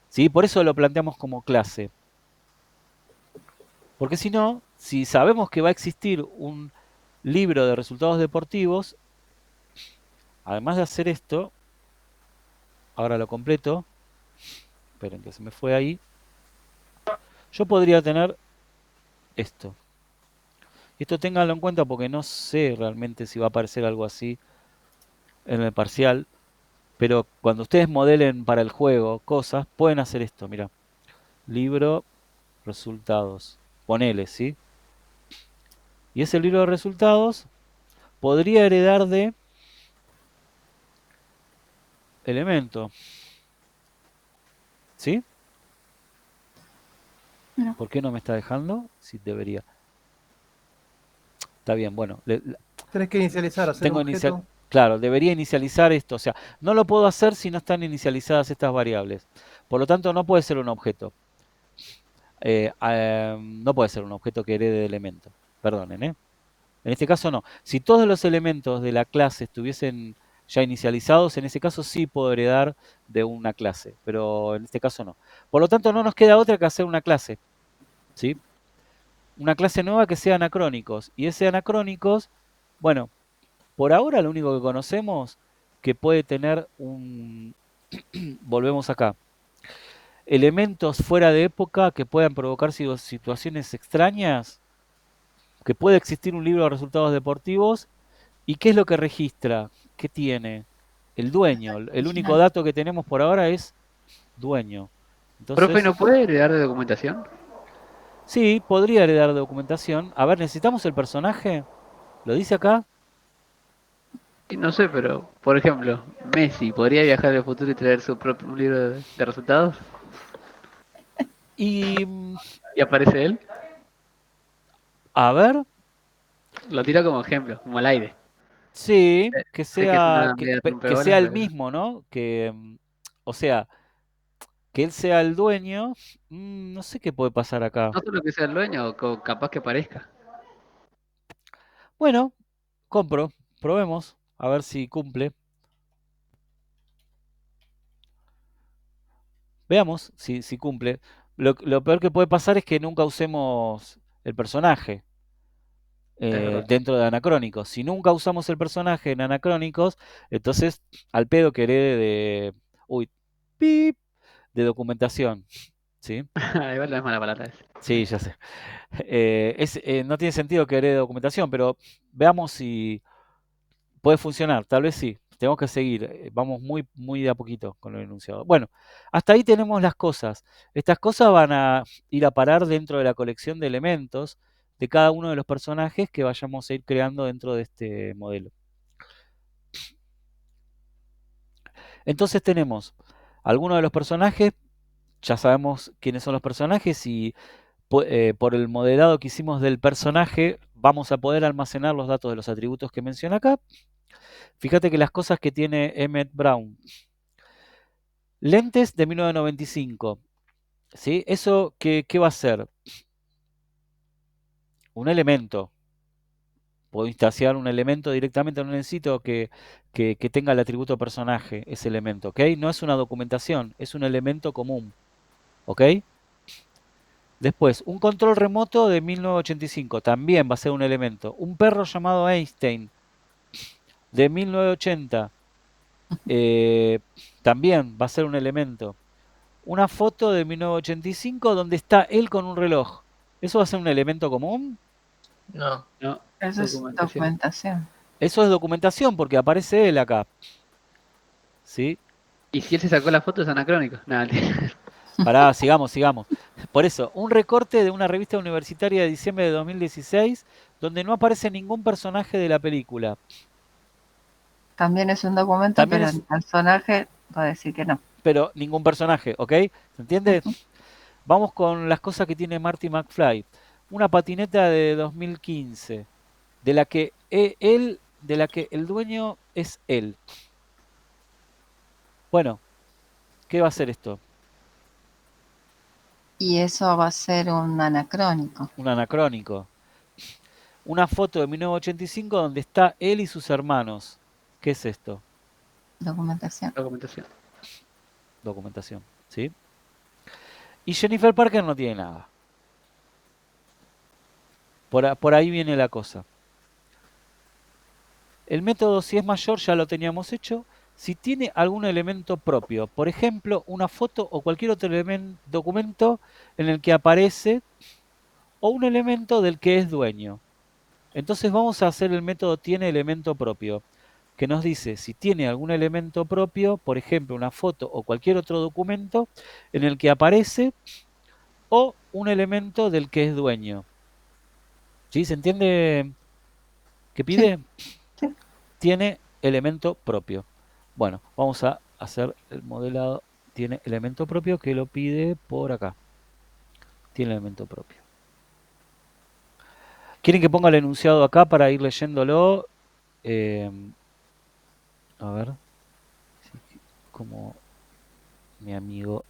Speaker 1: ¿Sí? Por eso lo planteamos como clase. Porque si no, si sabemos que va a existir un libro de resultados deportivos, además de hacer esto, ahora lo completo, esperen que se me fue ahí, yo podría tener esto. Esto ténganlo en cuenta porque no sé realmente si va a aparecer algo así en el parcial, pero cuando ustedes modelen para el juego cosas, pueden hacer esto, mira. Libro, resultados. Ponele, ¿sí? Y ese libro de resultados podría heredar de elemento. ¿Sí?
Speaker 3: No.
Speaker 1: ¿Por qué no me está dejando? Sí, debería. Está bien, bueno.
Speaker 5: Tenés que inicializar, hacer
Speaker 1: Tengo
Speaker 5: objeto.
Speaker 1: Claro, debería inicializar esto. O sea, no lo puedo hacer si no están inicializadas estas variables. Por lo tanto, no puede ser un objeto. No puede ser un objeto que herede de elemento. Perdonen, ¿eh? En este caso no. Si todos los elementos de la clase estuviesen ya inicializados, en ese caso sí puedo heredar de una clase, pero en este caso no. Por lo tanto, no nos queda otra que hacer una clase, ¿sí? Una clase nueva que sea anacrónicos. Y ese anacrónicos, bueno, por ahora lo único que conocemos que puede tener volvemos acá, elementos fuera de época que puedan provocar situaciones extrañas, que puede existir un libro de resultados deportivos. ¿Y qué es lo que registra? ¿Qué tiene? El dueño. El único dato que tenemos por ahora es dueño.
Speaker 4: Profe,
Speaker 1: Entonces,
Speaker 4: ¿no puede heredar de documentación?
Speaker 1: sí, podría heredar documentación. A ver, ¿necesitamos el personaje? ¿Lo dice acá?
Speaker 4: Y no sé, pero, por ejemplo, Messi, ¿podría viajar al futuro y traer su propio libro de resultados?
Speaker 1: Y,
Speaker 4: ¿Y aparece él?
Speaker 1: a ver,
Speaker 4: Lo tiro como ejemplo, como al aire.
Speaker 1: sí, que
Speaker 4: Sé que es
Speaker 1: sea,
Speaker 4: una media
Speaker 1: que sea
Speaker 4: rompeolas,
Speaker 1: el
Speaker 4: pero
Speaker 1: mismo, ¿no? O sea, que él sea el dueño. No sé qué puede pasar acá.
Speaker 4: no solo que sea el dueño, capaz que parezca.
Speaker 1: Bueno, compro, probemos, a ver si cumple. Veamos si cumple. Lo peor que puede pasar es que nunca usemos el personaje
Speaker 4: Es verdad.
Speaker 1: dentro de Anacrónicos. Si nunca usamos el personaje en Anacrónicos, entonces al pedo que herede de. Uy, pip, de documentación. ¿Sí?
Speaker 4: Igual no es mala palabra esa.
Speaker 1: Sí, ya sé. No tiene sentido que herede documentación, pero veamos si puede funcionar. Tal vez sí. tenemos que seguir. Vamos muy de a poquito con el enunciado. Bueno, hasta ahí tenemos las cosas. Estas cosas van a ir a parar dentro de la colección de elementos de cada uno de los personajes que vayamos a ir creando dentro de este modelo. Entonces tenemos algunos de los personajes, ya sabemos quiénes son los personajes y por el modelado que hicimos del personaje vamos a poder almacenar los datos de los atributos que menciona acá. Fíjate que las cosas que tiene Emmett Brown. Lentes de 1995. ¿Sí? ¿Eso qué va a ser? Un elemento. Puedo instanciar un elemento directamente, no necesito que tenga el atributo personaje, ese elemento, ¿ok? No es una documentación, es un elemento común, ¿ok? Después, un control remoto de 1985, también va a ser un elemento. Un perro llamado Einstein, de 1980, también va a ser un elemento. Una foto de 1985 donde está él con un reloj. ¿Eso va a ser un elemento común?
Speaker 2: No.
Speaker 4: No,
Speaker 3: Eso es documentación.
Speaker 1: Eso es documentación porque aparece él acá. ¿Sí?
Speaker 4: y si él se sacó la foto es anacrónico. Nada,
Speaker 1: Pará, sigamos. Por eso, un recorte de una revista universitaria de diciembre de 2016 donde no aparece ningún personaje de la película.
Speaker 3: También es un documento,
Speaker 1: También
Speaker 3: pero
Speaker 1: es-
Speaker 3: el personaje va a decir que no.
Speaker 1: Pero ningún personaje, ¿ok? ¿Se entiende? Vamos con las cosas que tiene Marty McFly. Una patineta de 2015, de la que de la que el dueño es él. Bueno, ¿qué va a hacer esto?
Speaker 3: Y eso va a ser un anacrónico.
Speaker 1: Un anacrónico. Una foto de 1985 donde está él y sus hermanos. ¿Qué es esto?
Speaker 3: Documentación.
Speaker 4: documentación.
Speaker 1: Documentación, ¿sí? Y Jennifer Parker no tiene nada. Por ahí viene la cosa. El método, si es mayor, ya lo teníamos hecho. Si tiene algún elemento propio, por ejemplo, una foto o cualquier otro documento en el que aparece o un elemento del que es dueño. Entonces vamos a hacer el método tiene elemento propio, que nos dice si tiene algún elemento propio, por ejemplo, una foto o cualquier otro documento en el que aparece o un elemento del que es dueño. ¿Sí? ¿Se entiende qué pide?
Speaker 3: Sí.
Speaker 1: Tiene elemento propio. Bueno, vamos a hacer el modelado. Tiene elemento propio que lo pide por acá. Tiene elemento propio. ¿Quieren que ponga el enunciado acá para ir leyéndolo? A ver. Como mi amigo.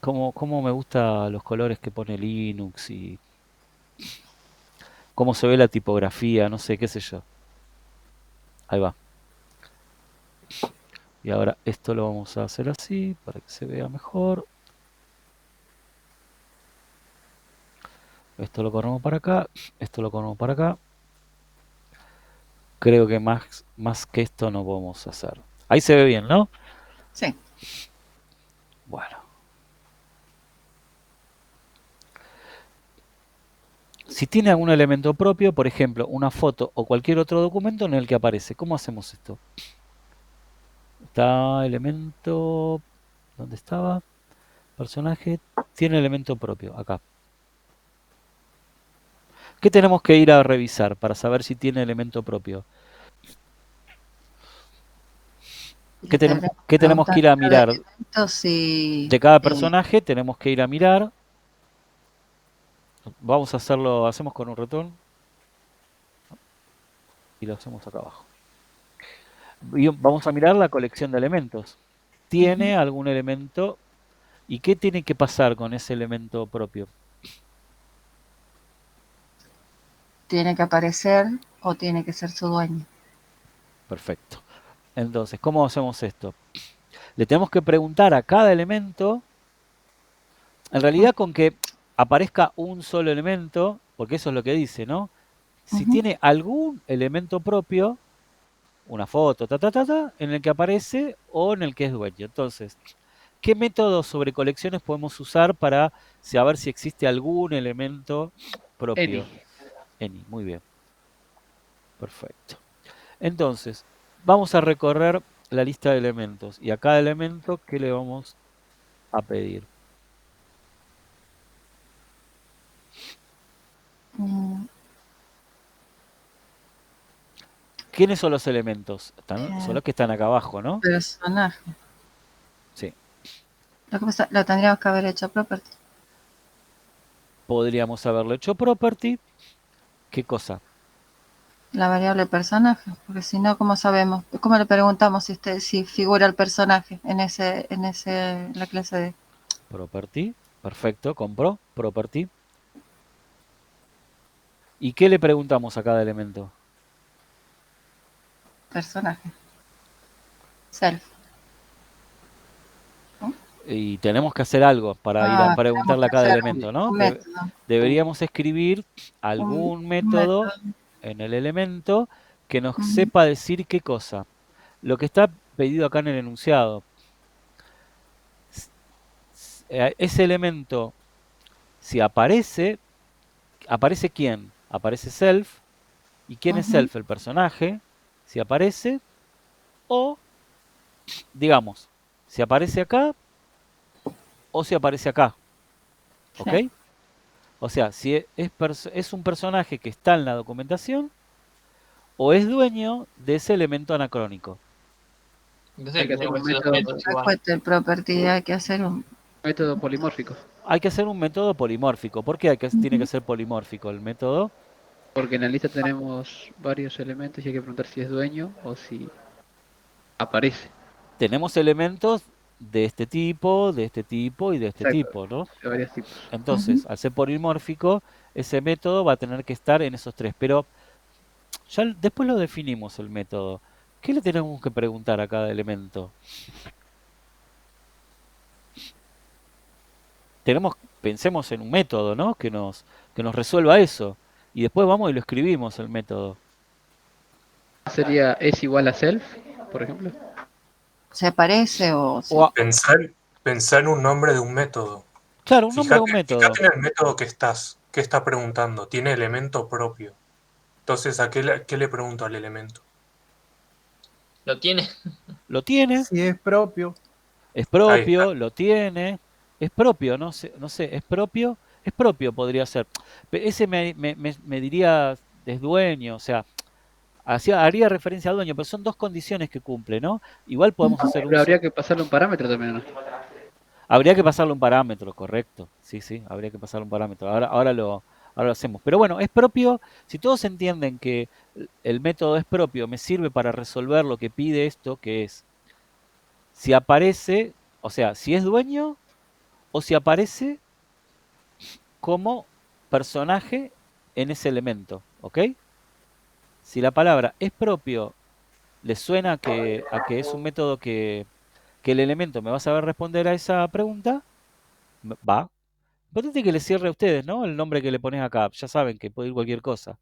Speaker 1: Cómo me gustan los colores que pone Linux y cómo se ve la tipografía, no sé, qué sé yo. Ahí va. Y ahora esto lo vamos a hacer así para que se vea mejor. Esto lo corremos para acá, esto lo corremos para acá. Creo que más que esto no podemos hacer. Ahí se ve bien, ¿no?
Speaker 3: Sí.
Speaker 1: Bueno. Si tiene algún elemento propio, por ejemplo, una foto o cualquier otro documento en el que aparece, ¿cómo hacemos esto? Está elemento... ¿Dónde estaba? Personaje tiene elemento propio, acá. ¿Qué tenemos que ir a revisar para saber si tiene elemento propio? ¿Qué tenemos que ir a mirar? De cada personaje tenemos que ir a mirar. Vamos a hacerlo, hacemos con un ratón. Y lo hacemos acá abajo. Y vamos a mirar la colección de elementos. ¿Tiene algún elemento? ¿Y qué tiene que pasar con ese elemento propio?
Speaker 3: Tiene que aparecer o tiene que ser su dueño.
Speaker 1: Perfecto. Entonces, ¿cómo hacemos esto? Le tenemos que preguntar a cada elemento, en realidad con que aparezca un solo elemento, porque eso es lo que dice, ¿no? Si tiene algún elemento propio, una foto, en el que aparece o en el que es dueño. Entonces, ¿qué métodos sobre colecciones podemos usar para saber si existe algún elemento propio? Any, muy bien. Perfecto. Entonces, vamos a recorrer la lista de elementos. Y a cada elemento, ¿qué le vamos a pedir?
Speaker 3: Mm,
Speaker 1: ¿Quiénes son los elementos?
Speaker 3: Eh,
Speaker 1: Son los que están acá abajo, ¿no?
Speaker 3: Personaje.
Speaker 1: Sí.
Speaker 3: Lo que pasa, lo tendríamos que haber hecho property.
Speaker 1: Podríamos haberlo hecho property. ¿Qué cosa?
Speaker 3: La variable personaje, porque si no, ¿cómo sabemos? ¿Cómo le preguntamos si figura el personaje en la clase de
Speaker 1: Property. Perfecto, compró. Property. ¿Y qué le preguntamos a cada elemento?
Speaker 3: personaje? Self.
Speaker 1: Y tenemos que hacer algo para ir a
Speaker 3: Tenemos
Speaker 1: preguntarle a
Speaker 3: que
Speaker 1: cada
Speaker 3: hacer
Speaker 1: elemento, ¿no?
Speaker 3: un método.
Speaker 1: Deberíamos escribir algún
Speaker 3: Un
Speaker 1: método
Speaker 3: método.
Speaker 1: en el elemento que nos
Speaker 3: Ujú.
Speaker 1: sepa decir qué cosa. Lo que está pedido acá en el enunciado. Ese elemento, si aparece, ¿aparece quién? Aparece self. ¿Y quién es
Speaker 3: Ujú.
Speaker 1: self? El personaje. Si aparece, o, digamos, si aparece acá o si aparece acá. ¿Ok?
Speaker 3: Sí.
Speaker 1: O sea, si es un personaje que está en la documentación o es dueño de ese elemento anacrónico.
Speaker 2: Entonces
Speaker 4: Hay que hacer
Speaker 2: tenemos
Speaker 4: un
Speaker 2: que hacer dos
Speaker 4: método,
Speaker 2: métodos igual.
Speaker 3: Después del property hay que hacer un...
Speaker 4: método polimórfico.
Speaker 1: Hay que hacer un método polimórfico. ¿Por qué tiene que ser polimórfico el método?
Speaker 4: Porque en la lista tenemos varios elementos y hay que preguntar si es dueño o si aparece.
Speaker 1: Tenemos elementos de este tipo y de este
Speaker 4: Exacto,
Speaker 1: tipo, ¿no?
Speaker 4: de varios tipos.
Speaker 1: Entonces, al ser polimórfico, ese método va a tener que estar en esos tres. Pero ya después lo definimos el método. ¿Qué le tenemos que preguntar a cada elemento? Pensemos en un método, ¿no? Que nos resuelva eso. Y después vamos y lo escribimos el método.
Speaker 4: Sería es igual a self, por ejemplo.
Speaker 3: ¿Se aparece o
Speaker 1: O a-
Speaker 6: Pensar en un nombre de un método.
Speaker 1: claro, un nombre de un método.
Speaker 6: Fíjate en el método que está preguntando. Tiene elemento propio. Entonces, ¿qué le pregunto al elemento?
Speaker 2: ¿Lo tiene?
Speaker 1: Lo tiene,
Speaker 5: Si es propio,
Speaker 1: es
Speaker 6: Ahí está.
Speaker 1: propio, lo tiene, es propio, no sé, es propio podría ser. Ese me diría es dueño, o sea, haría referencia al dueño, pero son dos condiciones que cumple, ¿no? Igual podemos hacer
Speaker 4: Pero habría que pasarle un parámetro también, ¿no?
Speaker 1: habría que pasarle un parámetro, correcto. Sí, sí, habría que pasarle un parámetro. Ahora lo hacemos. Pero bueno, es propio. Si todos entienden que el método es propio, me sirve para resolver lo que pide esto, que es si aparece, o sea, si es dueño o si aparece como personaje en ese elemento, ¿ok? Si la palabra es propio, le suena a que es un método que el elemento me va a saber responder a esa pregunta, va. Importante que le cierre a ustedes, ¿no? El nombre que le pones acá. Ya saben que puede ir cualquier cosa.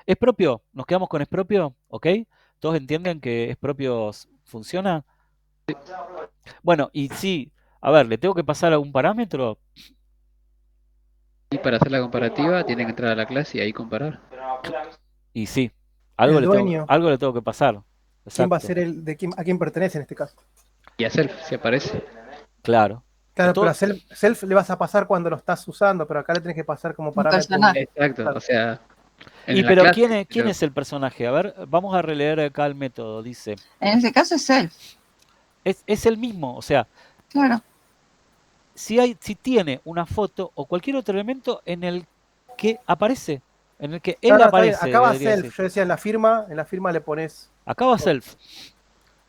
Speaker 1: ¿Es propio? ¿Nos quedamos con es propio? ¿Ok? ¿Todos entienden que es propio funciona? Bueno, y sí, a ver, ¿le tengo que pasar algún parámetro?
Speaker 4: Y para hacer la comparativa tienen que entrar a la clase y ahí comparar.
Speaker 1: Y sí,
Speaker 5: el dueño,
Speaker 1: algo le tengo que pasar.
Speaker 5: ¿quién va a
Speaker 1: Exacto,
Speaker 5: ser a quién pertenece en este caso?
Speaker 4: Y a self, si aparece.
Speaker 1: claro.
Speaker 5: Claro, pero a
Speaker 1: Todo,
Speaker 5: self le vas a pasar cuando lo estás usando, pero acá le tenés que pasar como
Speaker 3: un
Speaker 5: parámetro.
Speaker 3: personaje.
Speaker 4: Exacto,
Speaker 5: Claro.
Speaker 4: o sea,
Speaker 1: y
Speaker 4: en la
Speaker 1: pero
Speaker 4: clase.
Speaker 1: quién es el personaje? A ver, vamos a releer acá el método. Dice,
Speaker 3: En ese caso es self.
Speaker 1: es el mismo, o sea,
Speaker 3: Claro.
Speaker 1: si tiene una foto o cualquier otro elemento en el que aparece, en el que
Speaker 5: No,
Speaker 1: él
Speaker 5: no, está bien.
Speaker 1: aparece,
Speaker 5: Acá va
Speaker 1: debería
Speaker 5: self.
Speaker 1: decir.
Speaker 5: Yo decía en la firma le pones.
Speaker 1: Acá va self.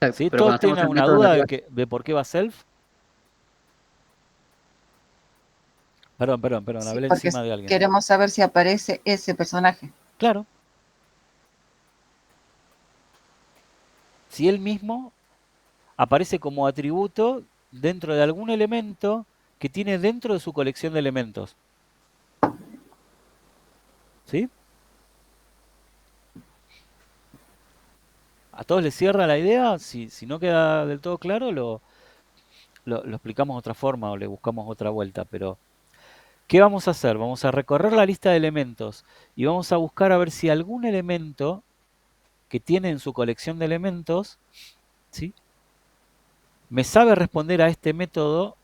Speaker 4: Exacto,
Speaker 1: ¿Sí?
Speaker 4: pero
Speaker 1: ¿Todos
Speaker 4: cuando hacemos
Speaker 1: tienen
Speaker 4: el
Speaker 1: una
Speaker 4: método en la
Speaker 1: duda
Speaker 4: clase.
Speaker 1: de por qué va self? Perdón,
Speaker 3: Sí,
Speaker 1: hablé
Speaker 3: porque
Speaker 1: encima de alguien.
Speaker 3: queremos saber si aparece ese personaje.
Speaker 1: Claro. Si él mismo aparece como atributo dentro de algún elemento que tiene dentro de su colección de elementos. ¿Sí? ¿A todos les cierra la idea? Si no queda del todo claro, lo explicamos de otra forma o le buscamos otra vuelta. Pero ¿Qué vamos a hacer? Vamos a recorrer la lista de elementos y vamos a buscar a ver si algún elemento que tiene en su colección de elementos, ¿sí?, me sabe responder a este método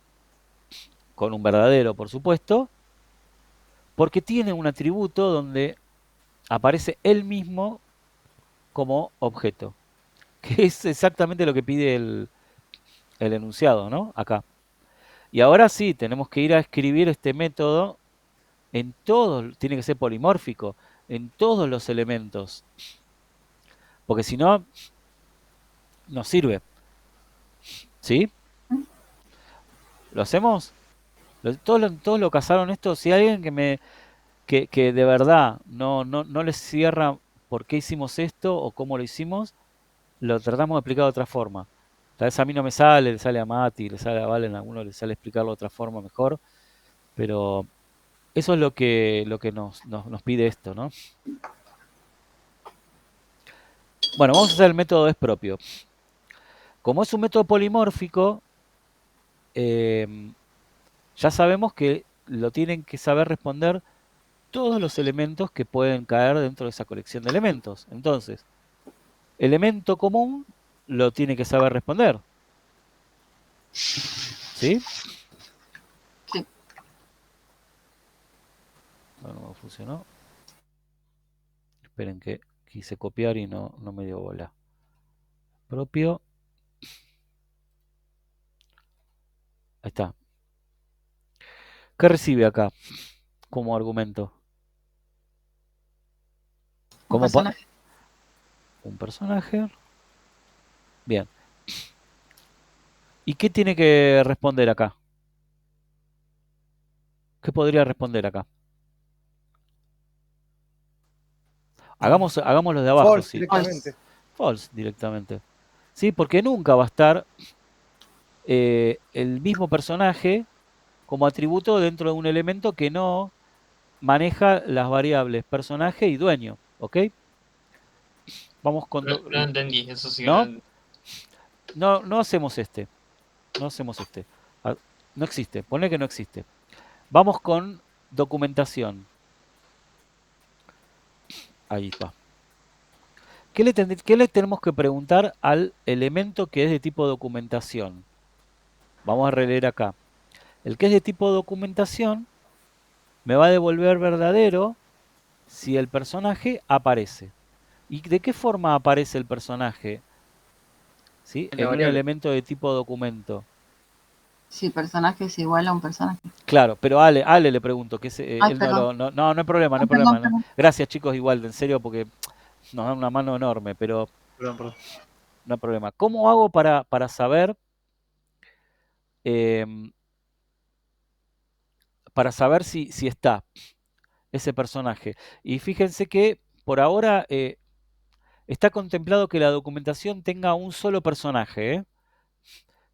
Speaker 1: con un verdadero, por supuesto, porque tiene un atributo donde aparece él mismo como objeto, que es exactamente lo que pide el enunciado, ¿no? Acá. Y ahora sí, tenemos que ir a escribir este método en todos, tiene que ser polimórfico, en todos los elementos, porque si no, no sirve. ¿Sí? ¿Lo hacemos? Todos lo casaron esto. Si hay alguien que de verdad no les cierra por qué hicimos esto o cómo lo hicimos, lo tratamos de explicar de otra forma. Tal vez a mí no me sale, le sale a Mati, le sale a Valen, a alguno le sale explicarlo de otra forma mejor, pero eso es lo que nos pide esto, ¿no? Bueno, vamos a hacer el método es propio. Como es un método polimórfico, ya sabemos que lo tienen que saber responder todos los elementos que pueden caer dentro de esa colección de elementos. Entonces, elemento común lo tiene que saber responder. ¿Sí?
Speaker 3: Sí.
Speaker 1: Bueno, no funcionó. Esperen que quise copiar y no me dio bola. Propio. Ahí está. ¿Qué recibe acá como argumento?
Speaker 3: Un personaje.
Speaker 1: Un personaje. Bien. ¿Y qué tiene que responder acá? ¿Qué podría responder acá? Hagámoslo de abajo,
Speaker 5: False
Speaker 1: sí.
Speaker 5: directamente.
Speaker 1: False directamente. Sí, porque nunca va a estar el mismo personaje como atributo dentro de un elemento que no maneja las variables personaje y dueño, ¿ok? Vamos con...
Speaker 2: No entendí, eso sí que
Speaker 1: ¿No?
Speaker 2: no.
Speaker 1: No hacemos este. No hacemos este. Ah, no existe. Ponle que no existe. Vamos con documentación. Ahí va. ¿Qué le tenemos que preguntar al elemento que es de tipo documentación? Vamos a releer acá. El que es de tipo documentación me va a devolver verdadero si el personaje aparece. ¿Y de qué forma aparece el personaje? ¿Sí?
Speaker 4: En la
Speaker 1: En un
Speaker 4: variable.
Speaker 1: elemento de tipo documento.
Speaker 3: Si personaje es igual a un personaje.
Speaker 1: Claro, pero Ale le pregunto, que
Speaker 3: Ay,
Speaker 1: él
Speaker 3: perdón.
Speaker 1: no hay problema, no hay
Speaker 3: Perdón,
Speaker 1: problema. ¿no?
Speaker 3: perdón.
Speaker 1: Gracias chicos, igual, en serio, porque nos dan una mano enorme, pero
Speaker 7: Perdón.
Speaker 1: no hay problema. ¿Cómo hago para saber em, si está ese personaje? Y fíjense que por ahora está contemplado que la documentación tenga un solo personaje, ¿eh?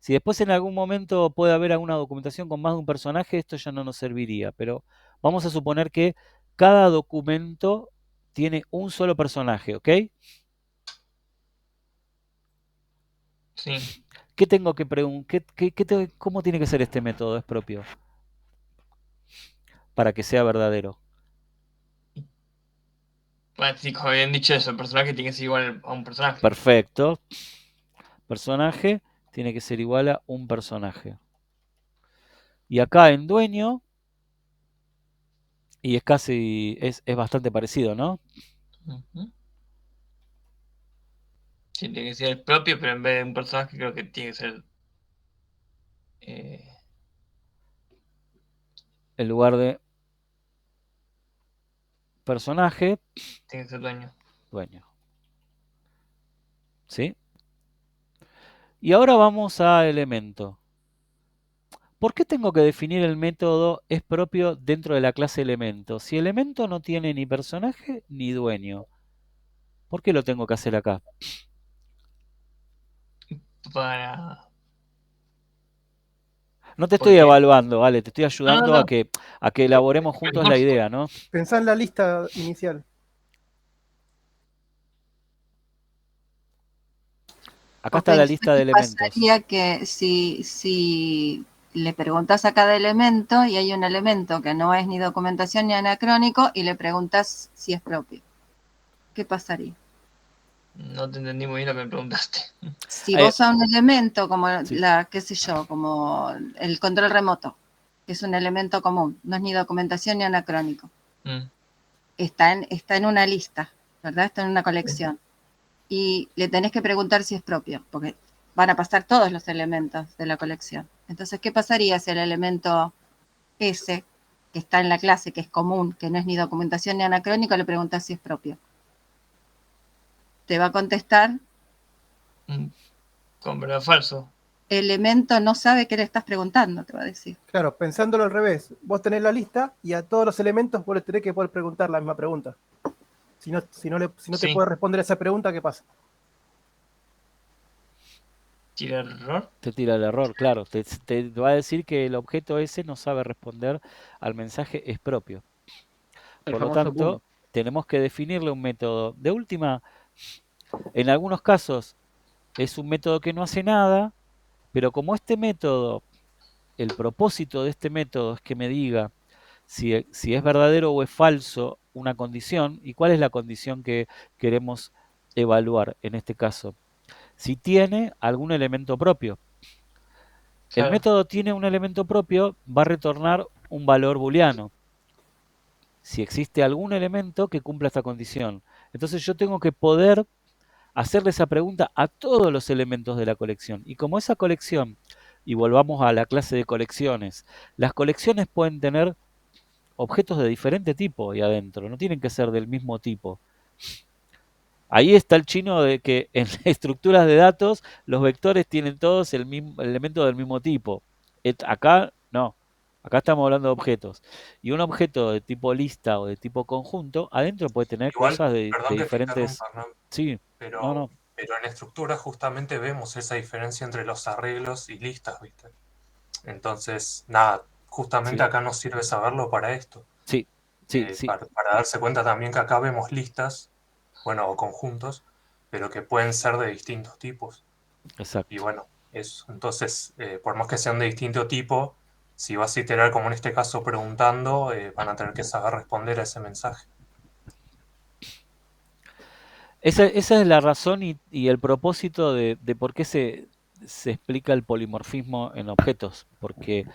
Speaker 1: Si después en algún momento puede haber alguna documentación con más de un personaje, esto ya no nos serviría, pero vamos a suponer que cada documento tiene un solo personaje, ¿ok?
Speaker 2: Sí.
Speaker 1: ¿Qué tengo que preguntar? ¿Cómo tiene que ser este método? Es propio. Para que sea verdadero.
Speaker 2: Bueno, sí, como habían dicho eso, el personaje tiene que ser igual a un personaje.
Speaker 1: Perfecto. Personaje tiene que ser igual a un personaje. Y acá en dueño, y es bastante parecido, ¿no?
Speaker 2: Ujú. Sí, tiene que ser el propio, pero en vez de un personaje creo que tiene que ser... eh,
Speaker 1: En lugar de personaje,
Speaker 2: tiene que ser dueño.
Speaker 1: dueño. ¿Sí? Y ahora vamos a elemento. ¿Por qué tengo que definir el método es propio dentro de la clase elemento? Si elemento no tiene ni personaje ni dueño, ¿por qué lo tengo que hacer acá?
Speaker 2: Para...
Speaker 1: No te estoy
Speaker 2: Porque...
Speaker 1: evaluando, vale, te estoy
Speaker 2: No, no,
Speaker 1: ayudando
Speaker 2: no.
Speaker 1: a que elaboremos juntos la idea, ¿no?
Speaker 5: Pensá en la lista inicial.
Speaker 1: Acá
Speaker 3: O
Speaker 1: está la
Speaker 3: pensé
Speaker 1: lista de
Speaker 3: que
Speaker 1: elementos.
Speaker 3: pasaría que si le preguntas a cada elemento y hay un elemento que no es ni documentación ni anacrónico y le preguntas si es propio. ¿Qué pasaría?
Speaker 2: No te entendí muy bien lo que me preguntaste.
Speaker 3: Si vos a un elemento como
Speaker 1: Sí.
Speaker 3: qué sé yo, como el control remoto, que es un elemento común, no es ni documentación ni anacrónico,
Speaker 2: Mm.
Speaker 3: está en una lista, ¿verdad? Está en una colección. Y le tenés que preguntar si es propio, porque van a pasar todos los elementos de la colección. Entonces, ¿qué pasaría si el elemento S, que está en la clase, que es común, que no es ni documentación ni anacrónico, le preguntas si es propio? Te va a contestar,
Speaker 2: Con verdad o falso.
Speaker 3: elemento no sabe qué le estás preguntando, te va a decir.
Speaker 5: Claro, pensándolo al revés. Vos tenés la lista y a todos los elementos vos les tenés que poder preguntar la misma pregunta. Si no te
Speaker 2: Sí.
Speaker 5: puede responder esa pregunta, ¿qué pasa?
Speaker 2: ¿Tira error?
Speaker 1: Te tira el error, claro. Te va a decir que el objeto ese no sabe responder al mensaje es propio.
Speaker 4: El
Speaker 1: Por lo
Speaker 4: famoso
Speaker 1: tanto,
Speaker 4: boom.
Speaker 1: tenemos que definirle un método. De última, en algunos casos es un método que no hace nada, pero como este método, el propósito de este método es que me diga si es verdadero o es falso una condición y cuál es la condición que queremos evaluar en este caso. Si tiene algún elemento propio. El
Speaker 2: Claro.
Speaker 1: método tiene un elemento propio, va a retornar un valor booleano. Si existe algún elemento que cumpla esta condición. Entonces yo tengo que poder hacerle esa pregunta a todos los elementos de la colección. Y como esa colección, y volvamos a la clase de colecciones, las colecciones pueden tener objetos de diferente tipo ahí adentro, no tienen que ser del mismo tipo. Ahí está el chino de que en estructuras de datos los vectores tienen todos el mismo elemento del mismo tipo. Acá no. Acá estamos hablando de objetos. Y un objeto de tipo lista o de tipo conjunto, adentro puede tener
Speaker 6: Igual,
Speaker 1: cosas de
Speaker 6: perdón que te
Speaker 1: diferentes.
Speaker 6: interrumpa, ¿no?
Speaker 1: Sí, no, no.
Speaker 6: Pero en estructura justamente vemos esa diferencia entre los arreglos y listas, ¿viste? Entonces, nada, justamente
Speaker 1: Sí,
Speaker 6: acá nos sirve saberlo para esto.
Speaker 1: sí, sí.
Speaker 6: Para darse cuenta también que acá vemos listas, bueno, o conjuntos, pero que pueden ser de distintos tipos. Y
Speaker 1: Exacto.
Speaker 6: bueno, eso. Entonces, por más que sean de distinto tipo, si vas a iterar, como en este caso, preguntando, van a tener que saber responder a ese mensaje.
Speaker 1: Esa es la razón y el propósito de por qué se explica el polimorfismo en objetos. Porque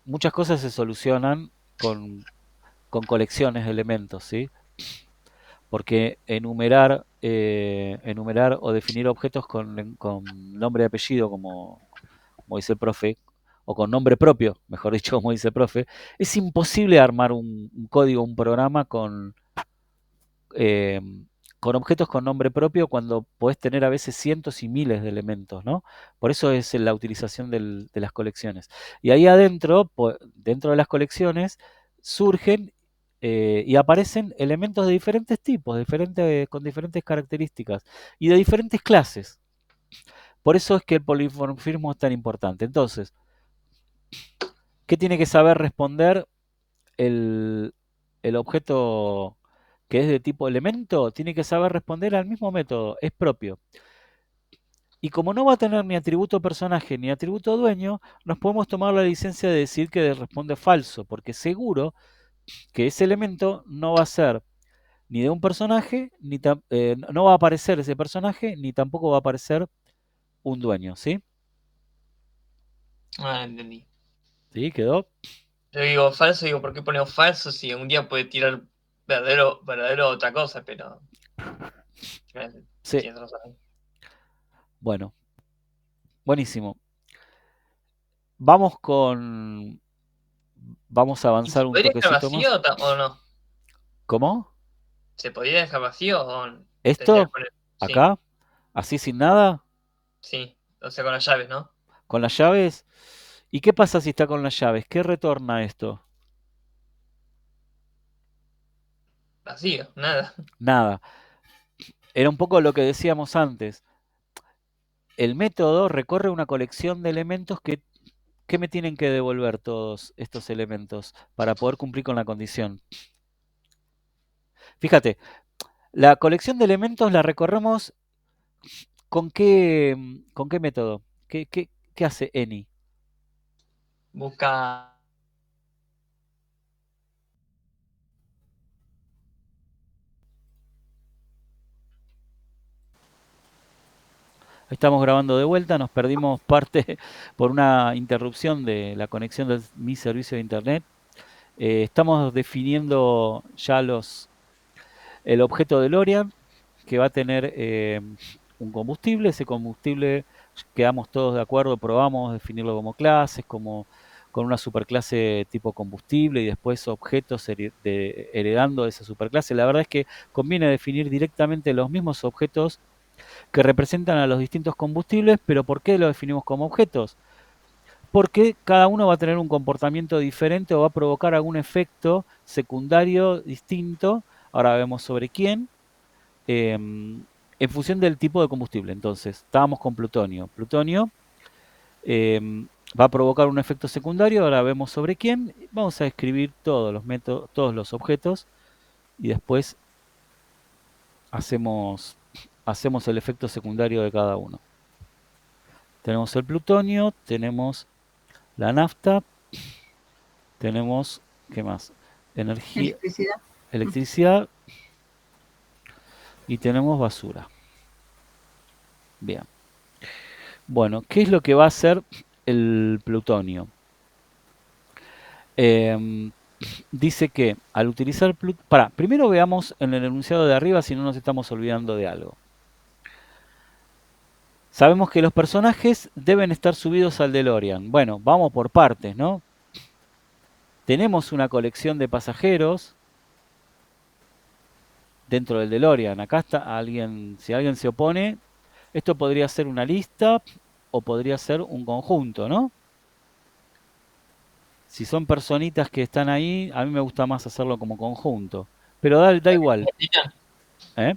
Speaker 1: muchas cosas se solucionan con colecciones de elementos, ¿sí? Porque enumerar o definir objetos con nombre y apellido, como dice el profe, o con nombre propio, mejor dicho, como dice el profe, es imposible armar un código, un programa eh, con objetos con nombre propio cuando podés tener a veces cientos y miles de elementos, ¿no? Por eso es la utilización de las colecciones. Y ahí adentro, dentro de las colecciones, surgen y aparecen elementos de diferentes tipos, con diferentes características y de diferentes clases. Por eso es que el polimorfismo es tan importante. Entonces, ¿qué tiene que saber responder el, el objeto que es de tipo elemento? Tiene que saber responder al mismo método, es propio. Y como no va a tener ni atributo personaje ni atributo dueño, nos podemos tomar la licencia de decir que responde falso, porque seguro que ese elemento no va a ser ni de un personaje, no va a aparecer ese personaje, ni tampoco va a aparecer un dueño, ¿sí?
Speaker 2: Ah, entendí.
Speaker 1: ¿Sí? ¿Quedó?
Speaker 2: Yo digo falso, digo, ¿por qué ponemos falso si un día puede tirar verdadero otra cosa? Pero
Speaker 1: Sí.
Speaker 2: tienes razón.
Speaker 1: Bueno, buenísimo. Vamos a
Speaker 2: ¿Y se
Speaker 1: avanzar un
Speaker 2: podría dejar
Speaker 1: toquecito más.
Speaker 2: vacío o no?
Speaker 1: ¿Cómo?
Speaker 2: ¿Se podría dejar vacío o tendría que
Speaker 1: ¿Esto?
Speaker 2: poner? Sí,
Speaker 1: ¿Acá? ¿Así sin nada?
Speaker 2: sí. O sea, con las llaves, ¿no?
Speaker 1: ¿Con las llaves? ¿Y qué pasa si está con las llaves? ¿Qué retorna esto?
Speaker 2: Vacío, nada.
Speaker 1: Nada. Era un poco lo que decíamos antes. El método recorre una colección de elementos que me tienen que devolver todos estos elementos para poder cumplir con la condición. Fíjate, la colección de elementos la recorremos ¿con qué método? ¿Qué hace Eni?
Speaker 2: Busca.
Speaker 1: Estamos grabando de vuelta, nos perdimos parte por una interrupción de la conexión de mi servicio de internet. Estamos definiendo ya el objeto DeLorean, que va a tener un combustible. Ese combustible quedamos todos de acuerdo, probamos definirlo como clases, como con una superclase tipo combustible y después objetos heredando esa superclase. La verdad es que conviene definir directamente los mismos objetos que representan a los distintos combustibles, pero ¿por qué lo definimos como objetos? Porque cada uno va a tener un comportamiento diferente o va a provocar algún efecto secundario distinto. Ahora vemos sobre quién, en función del tipo de combustible. Entonces, estábamos con plutonio. Plutonio va a provocar un efecto secundario, ahora vemos sobre quién. Vamos a escribir todos los métodos, todos los objetos y después hacemos el efecto secundario de cada uno. Tenemos el plutonio, tenemos la nafta, tenemos, ¿qué más? Energía, electricidad y tenemos basura. Bien. Bueno, ¿qué es lo que va a hacer el plutonio? Dice que al utilizar plutonio... Primero veamos en el enunciado de arriba si no nos estamos olvidando de algo. Sabemos que los personajes deben estar subidos al DeLorean. Bueno, vamos por partes, ¿no? Tenemos una colección de pasajeros dentro del DeLorean. Acá está alguien, si alguien se opone, esto podría ser una lista o podría ser un conjunto, ¿no? Si son personitas que están ahí, a mí me gusta más hacerlo como conjunto. Pero da igual. ¿Eh?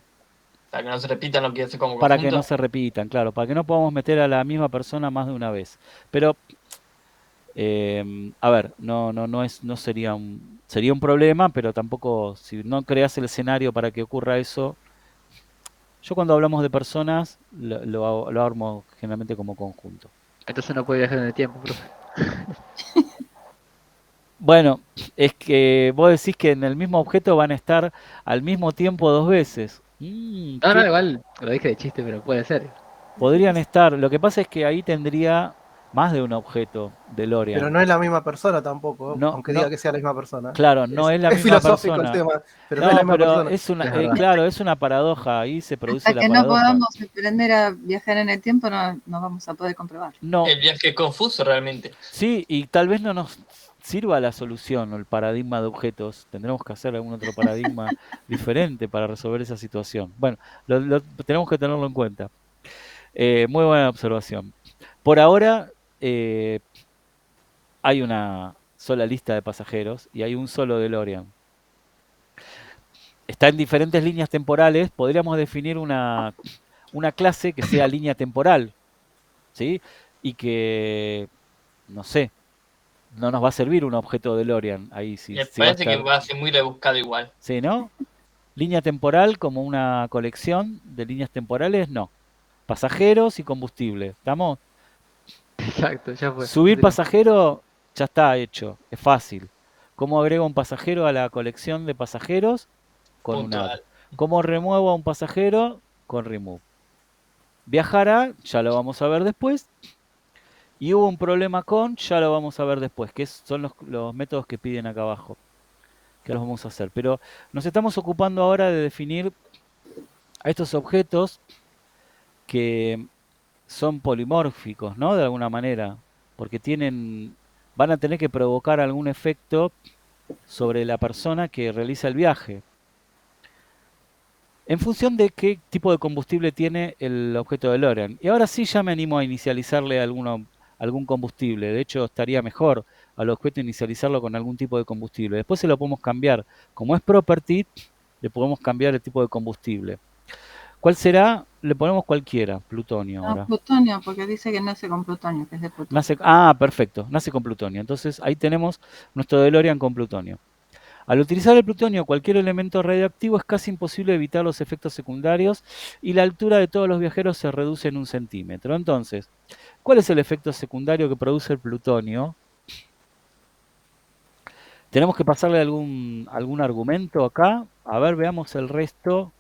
Speaker 2: Para que no se repitan lo que hace como
Speaker 1: Para
Speaker 2: conjunto.
Speaker 1: que no se repitan, claro. Para que no podamos meter a la misma persona más de una vez. Pero, a ver, no sería un problema, pero tampoco, si no creas el escenario para que ocurra eso. Yo cuando hablamos de personas, lo armo generalmente como conjunto.
Speaker 4: Entonces no puede viajar en el tiempo, profe.
Speaker 1: Bueno, es que vos decís que en el mismo objeto van a estar al mismo tiempo dos veces.
Speaker 4: No, igual lo dije de chiste, pero puede ser.
Speaker 1: Podrían estar. Lo que pasa es que ahí tendría más de un objeto DeLorean.
Speaker 5: Pero no es la misma persona tampoco,
Speaker 1: No,
Speaker 5: aunque
Speaker 1: no.
Speaker 5: diga que sea la misma persona.
Speaker 1: Claro, no es la
Speaker 5: Es
Speaker 1: misma
Speaker 5: filosófico
Speaker 1: persona.
Speaker 5: el tema, pero no
Speaker 1: No,
Speaker 5: es la misma
Speaker 1: pero
Speaker 5: persona.
Speaker 1: es una,
Speaker 4: Es verdad.
Speaker 1: claro, es una paradoja. Ahí se produce
Speaker 3: Hasta
Speaker 1: la
Speaker 3: que no
Speaker 1: paradoja.
Speaker 3: podamos aprender a viajar en el tiempo, no vamos a poder comprobar.
Speaker 1: No,
Speaker 2: El viaje es confuso realmente.
Speaker 1: sí, y tal vez no nos sirva la solución o el paradigma de objetos. Tendremos que hacer algún otro paradigma diferente para resolver esa situación. Bueno, tenemos que tenerlo en cuenta. Muy buena observación. Por ahora hay una sola lista de pasajeros y hay un solo DeLorean. Está en diferentes líneas temporales. Podríamos definir una clase que sea línea temporal, ¿sí? Y que, no sé, no nos va a servir un objeto DeLorean ahí.
Speaker 2: Me
Speaker 1: Si va a
Speaker 2: parece que
Speaker 1: estar,
Speaker 2: va a ser muy rebuscado igual.
Speaker 1: ¿sí, no? Línea temporal como una colección de líneas temporales, no. Pasajeros y combustible, ¿estamos?
Speaker 4: Exacto, ya fue.
Speaker 1: Subir pasajero ya está hecho, es fácil. ¿Cómo agrego un pasajero a la colección de pasajeros? Con un add.
Speaker 2: Puntual.
Speaker 1: ¿Cómo remuevo a un pasajero? Con remove. Viajará, ya lo vamos a ver después. Y hubo un problema con, ya lo vamos a ver después, que son los métodos que piden acá abajo, que los vamos a hacer. Pero nos estamos ocupando ahora de definir a estos objetos que son polimórficos, ¿no? De alguna manera, porque van a tener que provocar algún efecto sobre la persona que realiza el viaje. En función de qué tipo de combustible tiene el objeto de DeLorean. Y ahora sí ya me animo a inicializarle algún combustible. De hecho, estaría mejor al objeto inicializarlo con algún tipo de combustible. Después se lo podemos cambiar. Como es property, le podemos cambiar el tipo de combustible. ¿Cuál será? Le ponemos cualquiera, plutonio ahora.
Speaker 3: No, plutonio, porque dice que nace con plutonio, que es de plutonio.
Speaker 1: Perfecto, nace con plutonio. Entonces ahí tenemos nuestro DeLorean con plutonio. Al utilizar el plutonio o cualquier elemento radioactivo es casi imposible evitar los efectos secundarios y la altura de todos los viajeros se reduce en 1 centímetro. Entonces, ¿cuál es el efecto secundario que produce el plutonio? ¿Tenemos que pasarle algún argumento acá? A ver, veamos el resto.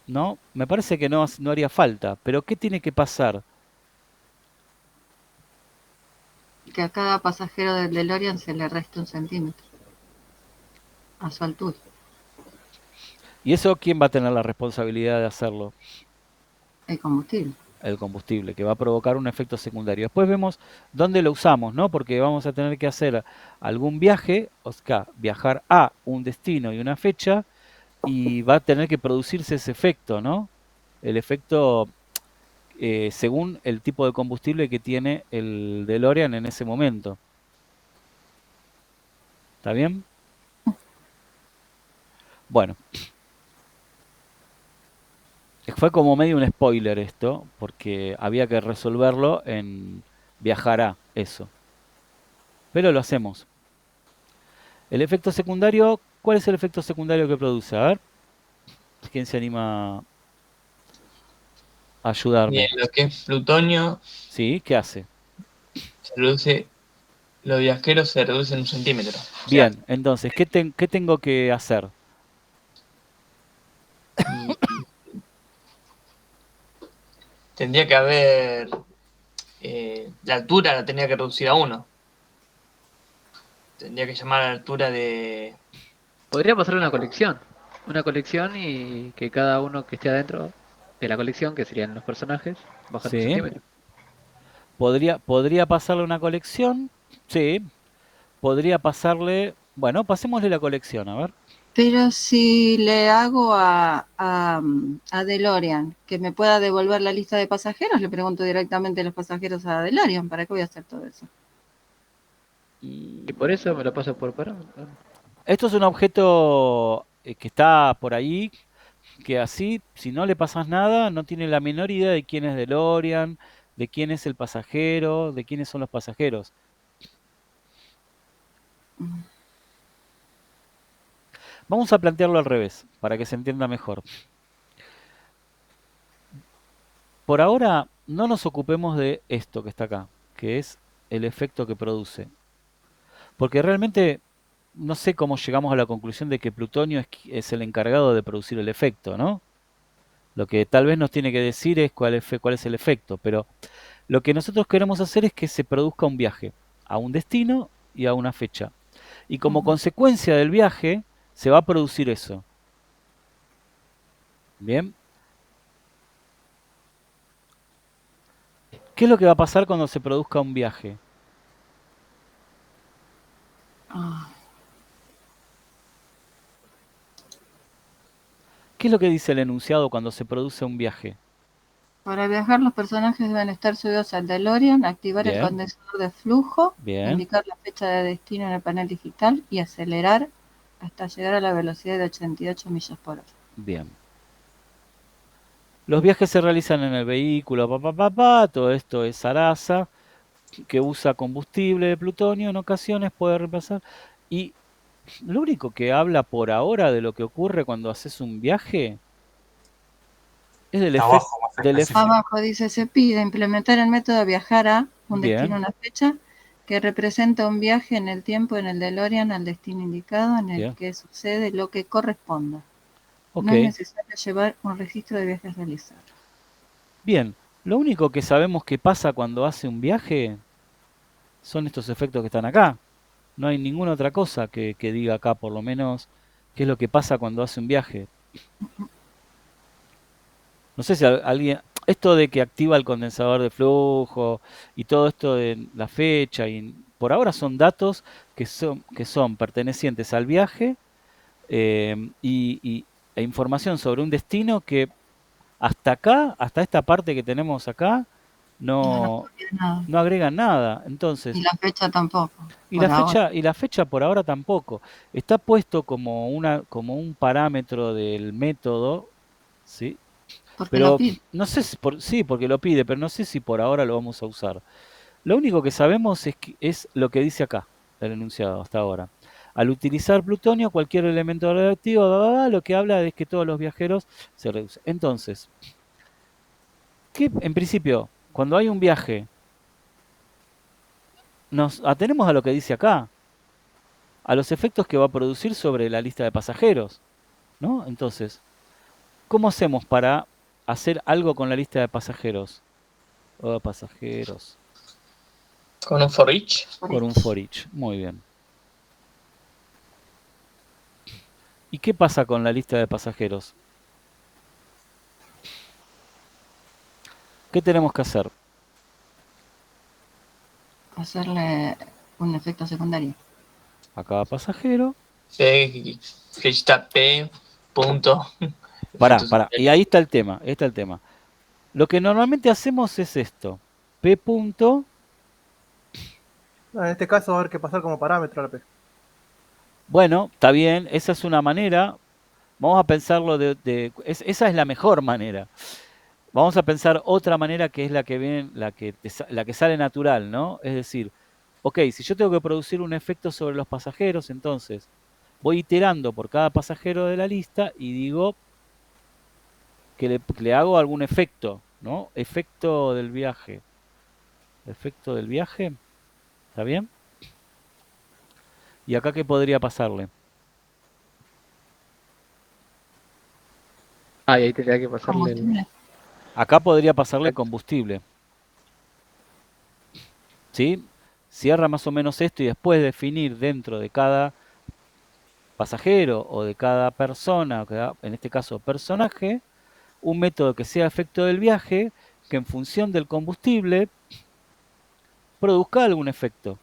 Speaker 1: No, me parece que no haría falta. Pero ¿qué tiene que pasar?
Speaker 3: Que a cada pasajero del DeLorean se le resta 1 centímetro a su altura.
Speaker 1: ¿Y eso quién va a tener la responsabilidad de hacerlo?
Speaker 3: El combustible.
Speaker 1: El combustible, que va a provocar un efecto secundario. Después vemos dónde lo usamos, ¿no? Porque vamos a tener que hacer algún viaje, o sea, viajar a un destino y una fecha, y va a tener que producirse ese efecto, ¿no? El efecto según el tipo de combustible que tiene el DeLorean en ese momento. ¿Está bien? Bueno. Fue como medio un spoiler esto, porque había que resolverlo en viajar a eso. Pero lo hacemos. El efecto secundario, ¿cuál es el efecto secundario que produce? A ver, ¿quién se anima a ayudarme?
Speaker 2: Bien, lo que es plutonio
Speaker 1: ¿Sí? ¿Qué hace?
Speaker 2: se reduce, los viajeros se reducen 1 centímetro. O sea,
Speaker 1: Bien, entonces, ¿qué tengo que hacer?
Speaker 2: y tendría que haber, la altura la tendría que reducir a 1. Tendría que llamar a la altura de...
Speaker 4: Podría pasar una colección y que cada uno que esté adentro de la colección, que serían los personajes, bajan 1
Speaker 1: Sí.
Speaker 4: centímetro.
Speaker 1: Podría pasarle una colección. Sí. Podría pasarle... Bueno, pasémosle la colección, a ver.
Speaker 3: Pero si le hago a DeLorean que me pueda devolver la lista de pasajeros, le pregunto directamente a los pasajeros a DeLorean. ¿Para qué voy a hacer todo eso?
Speaker 4: Y por eso me lo paso por parámetro.
Speaker 1: Esto es un objeto que está por ahí, que así, si no le pasas nada, no tiene la menor idea de quién es DeLorean, de quién es el pasajero, de quiénes son los pasajeros. Vamos a plantearlo al revés, para que se entienda mejor. Por ahora, no nos ocupemos de esto que está acá, que es el efecto que produce. Porque realmente no sé cómo llegamos a la conclusión de que plutonio es el encargado de producir el efecto, ¿no? Lo que tal vez nos tiene que decir es cuál es el efecto, pero lo que nosotros queremos hacer es que se produzca un viaje a un destino y a una fecha. Y como consecuencia del viaje se va a producir eso. Bien. ¿Qué es lo que va a pasar cuando se produzca un viaje? ¿Qué es lo que dice el enunciado cuando se produce un viaje?
Speaker 3: Para viajar, los personajes deben estar subidos al DeLorean, activar
Speaker 1: Bien.
Speaker 3: el condensador de flujo,
Speaker 1: Bien.
Speaker 3: indicar la fecha de destino en el panel digital y acelerar hasta llegar a la velocidad de 88 millas por hora.
Speaker 1: Bien. Los viajes se realizan en el vehículo, todo esto es Sarasa, que usa combustible de plutonio, en ocasiones puede reemplazar. Y lo único que habla por ahora de lo que ocurre cuando haces un viaje es del efecto.
Speaker 6: Abajo, más específico.
Speaker 3: Abajo dice, se pide implementar el método viajar a un
Speaker 1: Bien.
Speaker 3: destino, una fecha, que representa un viaje en el tiempo en el DeLorean al destino indicado en el
Speaker 1: Bien.
Speaker 3: que sucede lo que corresponda.
Speaker 1: Ok.
Speaker 3: No es necesario llevar un registro de viajes realizados.
Speaker 1: Bien. Lo único que sabemos que pasa cuando hace un viaje son estos efectos que están acá. No hay ninguna otra cosa que diga acá, por lo menos, qué es lo que pasa cuando hace un viaje. No sé si alguien... Esto de que activa el condensador de flujo y todo esto de la fecha, y por ahora son datos que son pertenecientes al viaje e información sobre un destino que hasta acá, hasta esta parte que tenemos acá, no agregan nada. Entonces,
Speaker 3: Y la fecha tampoco.
Speaker 1: y la fecha por ahora tampoco. Está puesto como un parámetro del método, ¿sí?
Speaker 3: Porque
Speaker 1: Pero
Speaker 3: lo pide.
Speaker 1: no sé si sí, porque lo pide, pero no sé si por ahora lo vamos a usar. Lo único que sabemos es lo que dice acá. el enunciado hasta ahora. Al utilizar plutonio, cualquier elemento radioactivo, lo que habla es que todos los viajeros se reducen. Entonces, ¿qué, en principio, cuando hay un viaje, nos atenemos a lo que dice acá, a los efectos que va a producir sobre la lista de pasajeros, ¿no? Entonces, ¿cómo hacemos para hacer algo con la lista de pasajeros? O pasajeros.
Speaker 2: Con un for each.
Speaker 1: Con un for each. Muy bien. ¿Y qué pasa con la lista de pasajeros? ¿Qué tenemos que hacer?
Speaker 3: Hacerle un efecto secundario.
Speaker 1: A cada pasajero.
Speaker 2: Que está P. Punto.
Speaker 1: Pará. Y ahí está el tema. Ahí está el tema. Lo que normalmente hacemos es esto. P punto.
Speaker 5: En este caso va a haber que pasar como parámetro a la P.
Speaker 1: Bueno, está bien. Esa es una manera. Vamos a pensarlo esa es la mejor manera. Vamos a pensar otra manera que es la que viene, la que sale natural, ¿no? Es decir, ok, si yo tengo que producir un efecto sobre los pasajeros, entonces voy iterando por cada pasajero de la lista y digo que le hago algún efecto, ¿no? Efecto del viaje. Efecto del viaje. ¿Está bien? ¿Y acá qué podría pasarle?
Speaker 4: Ah, y ahí tendría que pasarle
Speaker 3: Combustible.
Speaker 1: Acá podría pasarle combustible. ¿Sí? Cierra más o menos esto y después definir dentro de cada pasajero o de cada persona, en este caso personaje, un método que sea efecto del viaje, que en función del combustible produzca algún efecto.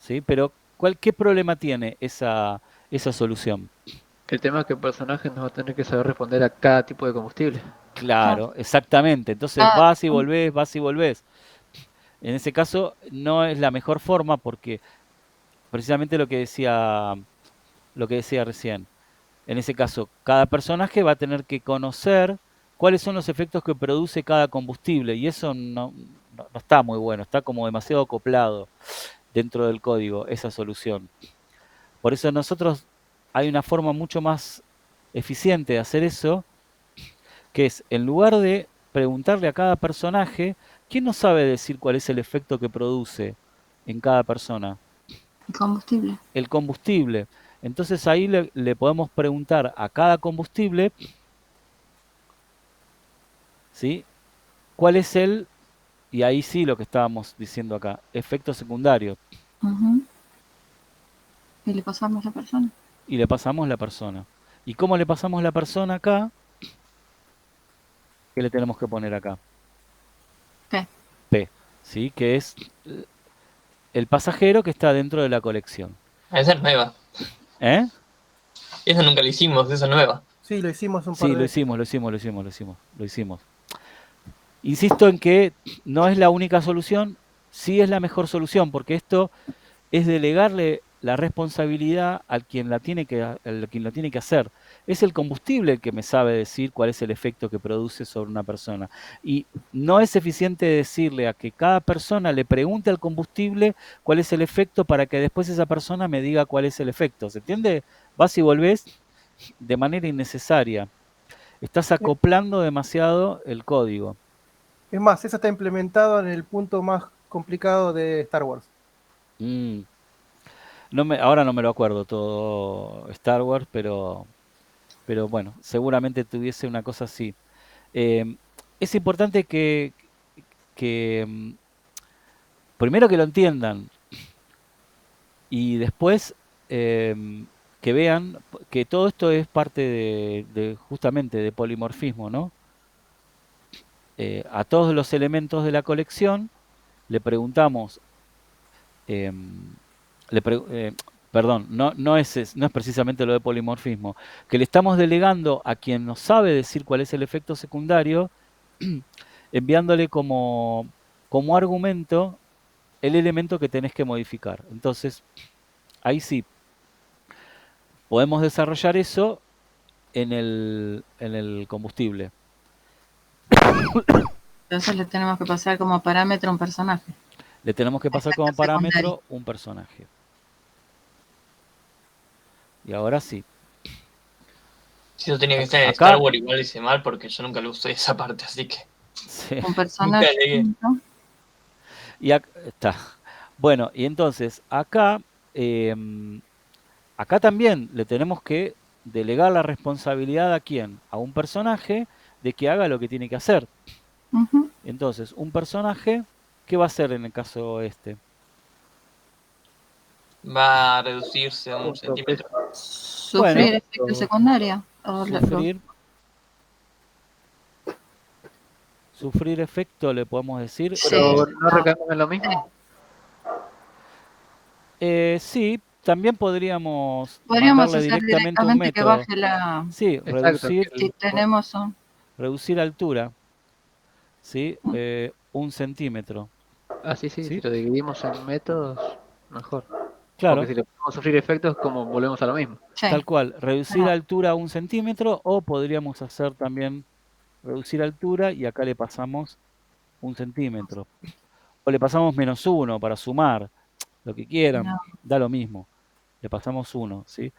Speaker 1: ¿Sí? Pero ¿qué problema tiene esa solución?
Speaker 4: El tema es que el personaje nos va a tener que saber responder a cada tipo de combustible.
Speaker 1: Claro, exactamente. Entonces vas y volvés, vas y volvés. En ese caso no es la mejor forma porque precisamente lo que decía recién. En ese caso, cada personaje va a tener que conocer cuáles son los efectos que produce cada combustible y eso no está muy bueno, está como demasiado acoplado dentro del código esa solución. Por eso nosotros hay una forma mucho más eficiente de hacer eso, que es en lugar de preguntarle a cada personaje, ¿quién no sabe decir cuál es el efecto que produce en cada persona?
Speaker 3: El combustible.
Speaker 1: El combustible. Entonces ahí le podemos preguntar a cada combustible, ¿sí? ¿Cuál es y ahí sí lo que estábamos diciendo acá, efecto secundario?
Speaker 3: Y le pasamos a la persona.
Speaker 1: Y le pasamos la persona. ¿Y cómo le pasamos la persona acá? ¿Qué le tenemos que poner acá?
Speaker 3: P.
Speaker 1: P, ¿sí? Que es el pasajero que está dentro de la colección.
Speaker 2: Esa es nueva.
Speaker 1: ¿Eh?
Speaker 2: Esa nunca la hicimos, esa es nueva.
Speaker 5: Sí, lo hicimos un par de veces.
Speaker 1: Lo hicimos. Insisto en que no es la única solución, sí es la mejor solución, porque esto es delegarle la responsabilidad al quien lo tiene que hacer. Es el combustible el que me sabe decir cuál es el efecto que produce sobre una persona. Y no es eficiente decirle a que cada persona le pregunte al combustible cuál es el efecto para que después esa persona me diga cuál es el efecto. ¿Se entiende? Vas y volvés de manera innecesaria. Estás acoplando demasiado el código.
Speaker 5: Es más, eso está implementado en el punto más complicado de Star Wars.
Speaker 1: Ahora no me lo acuerdo todo Star Wars, pero bueno, seguramente tuviese una cosa así. Es importante que primero que lo entiendan y después que vean que todo esto es parte justamente de polimorfismo, ¿no? A todos los elementos de la colección le preguntamos, perdón, no es precisamente lo de polimorfismo, que le estamos delegando a quien no sabe decir cuál es el efecto secundario, enviándole como argumento el elemento que tenés que modificar. Entonces, ahí sí, podemos desarrollar eso en el combustible.
Speaker 3: Entonces le tenemos que pasar como parámetro a un personaje.
Speaker 1: Le tenemos que pasar como
Speaker 3: Efecto secundario.
Speaker 1: parámetro un personaje. Y ahora sí.
Speaker 2: Si eso tenía que estar en
Speaker 1: Acá-
Speaker 2: Star Wars, igual hice mal porque yo nunca lo usé esa parte, así que
Speaker 1: Sí.
Speaker 3: Un personaje.
Speaker 2: leí.
Speaker 3: ¿no?
Speaker 1: Y acá está. Bueno, y entonces acá, acá también le tenemos que delegar la responsabilidad a quién, a un personaje de que haga lo que tiene que hacer.
Speaker 3: Ujú.
Speaker 1: Entonces, un personaje, ¿qué va a hacer en el caso este?
Speaker 2: Va a reducirse a un
Speaker 4: Punto
Speaker 2: centímetro.
Speaker 3: Sufrir
Speaker 1: Bueno.
Speaker 3: efecto secundario.
Speaker 1: Sufrir efecto, le podemos decir.
Speaker 3: Sí.
Speaker 4: Pero no recaemos en lo mismo.
Speaker 1: Sí, también podríamos
Speaker 3: Podríamos
Speaker 1: mandarle
Speaker 3: hacer
Speaker 1: directamente un
Speaker 3: directamente que
Speaker 1: método.
Speaker 3: baje la.
Speaker 1: Sí,
Speaker 4: Exacto.
Speaker 3: Si tenemos un.
Speaker 1: reducir altura, ¿sí? 1 centímetro.
Speaker 4: Sí,
Speaker 1: ¿Sí?
Speaker 4: si lo dividimos en métodos, mejor.
Speaker 1: Claro,
Speaker 4: Porque si le podemos sufrir efectos, como volvemos a lo mismo.
Speaker 3: Sí.
Speaker 1: tal cual. Reducir
Speaker 3: Claro.
Speaker 1: altura a 1 centímetro, o podríamos hacer también reducir altura y acá le pasamos 1 centímetro. O le pasamos -1 para sumar, lo que quieran,
Speaker 3: No.
Speaker 1: da lo mismo. Le pasamos 1, ¿sí?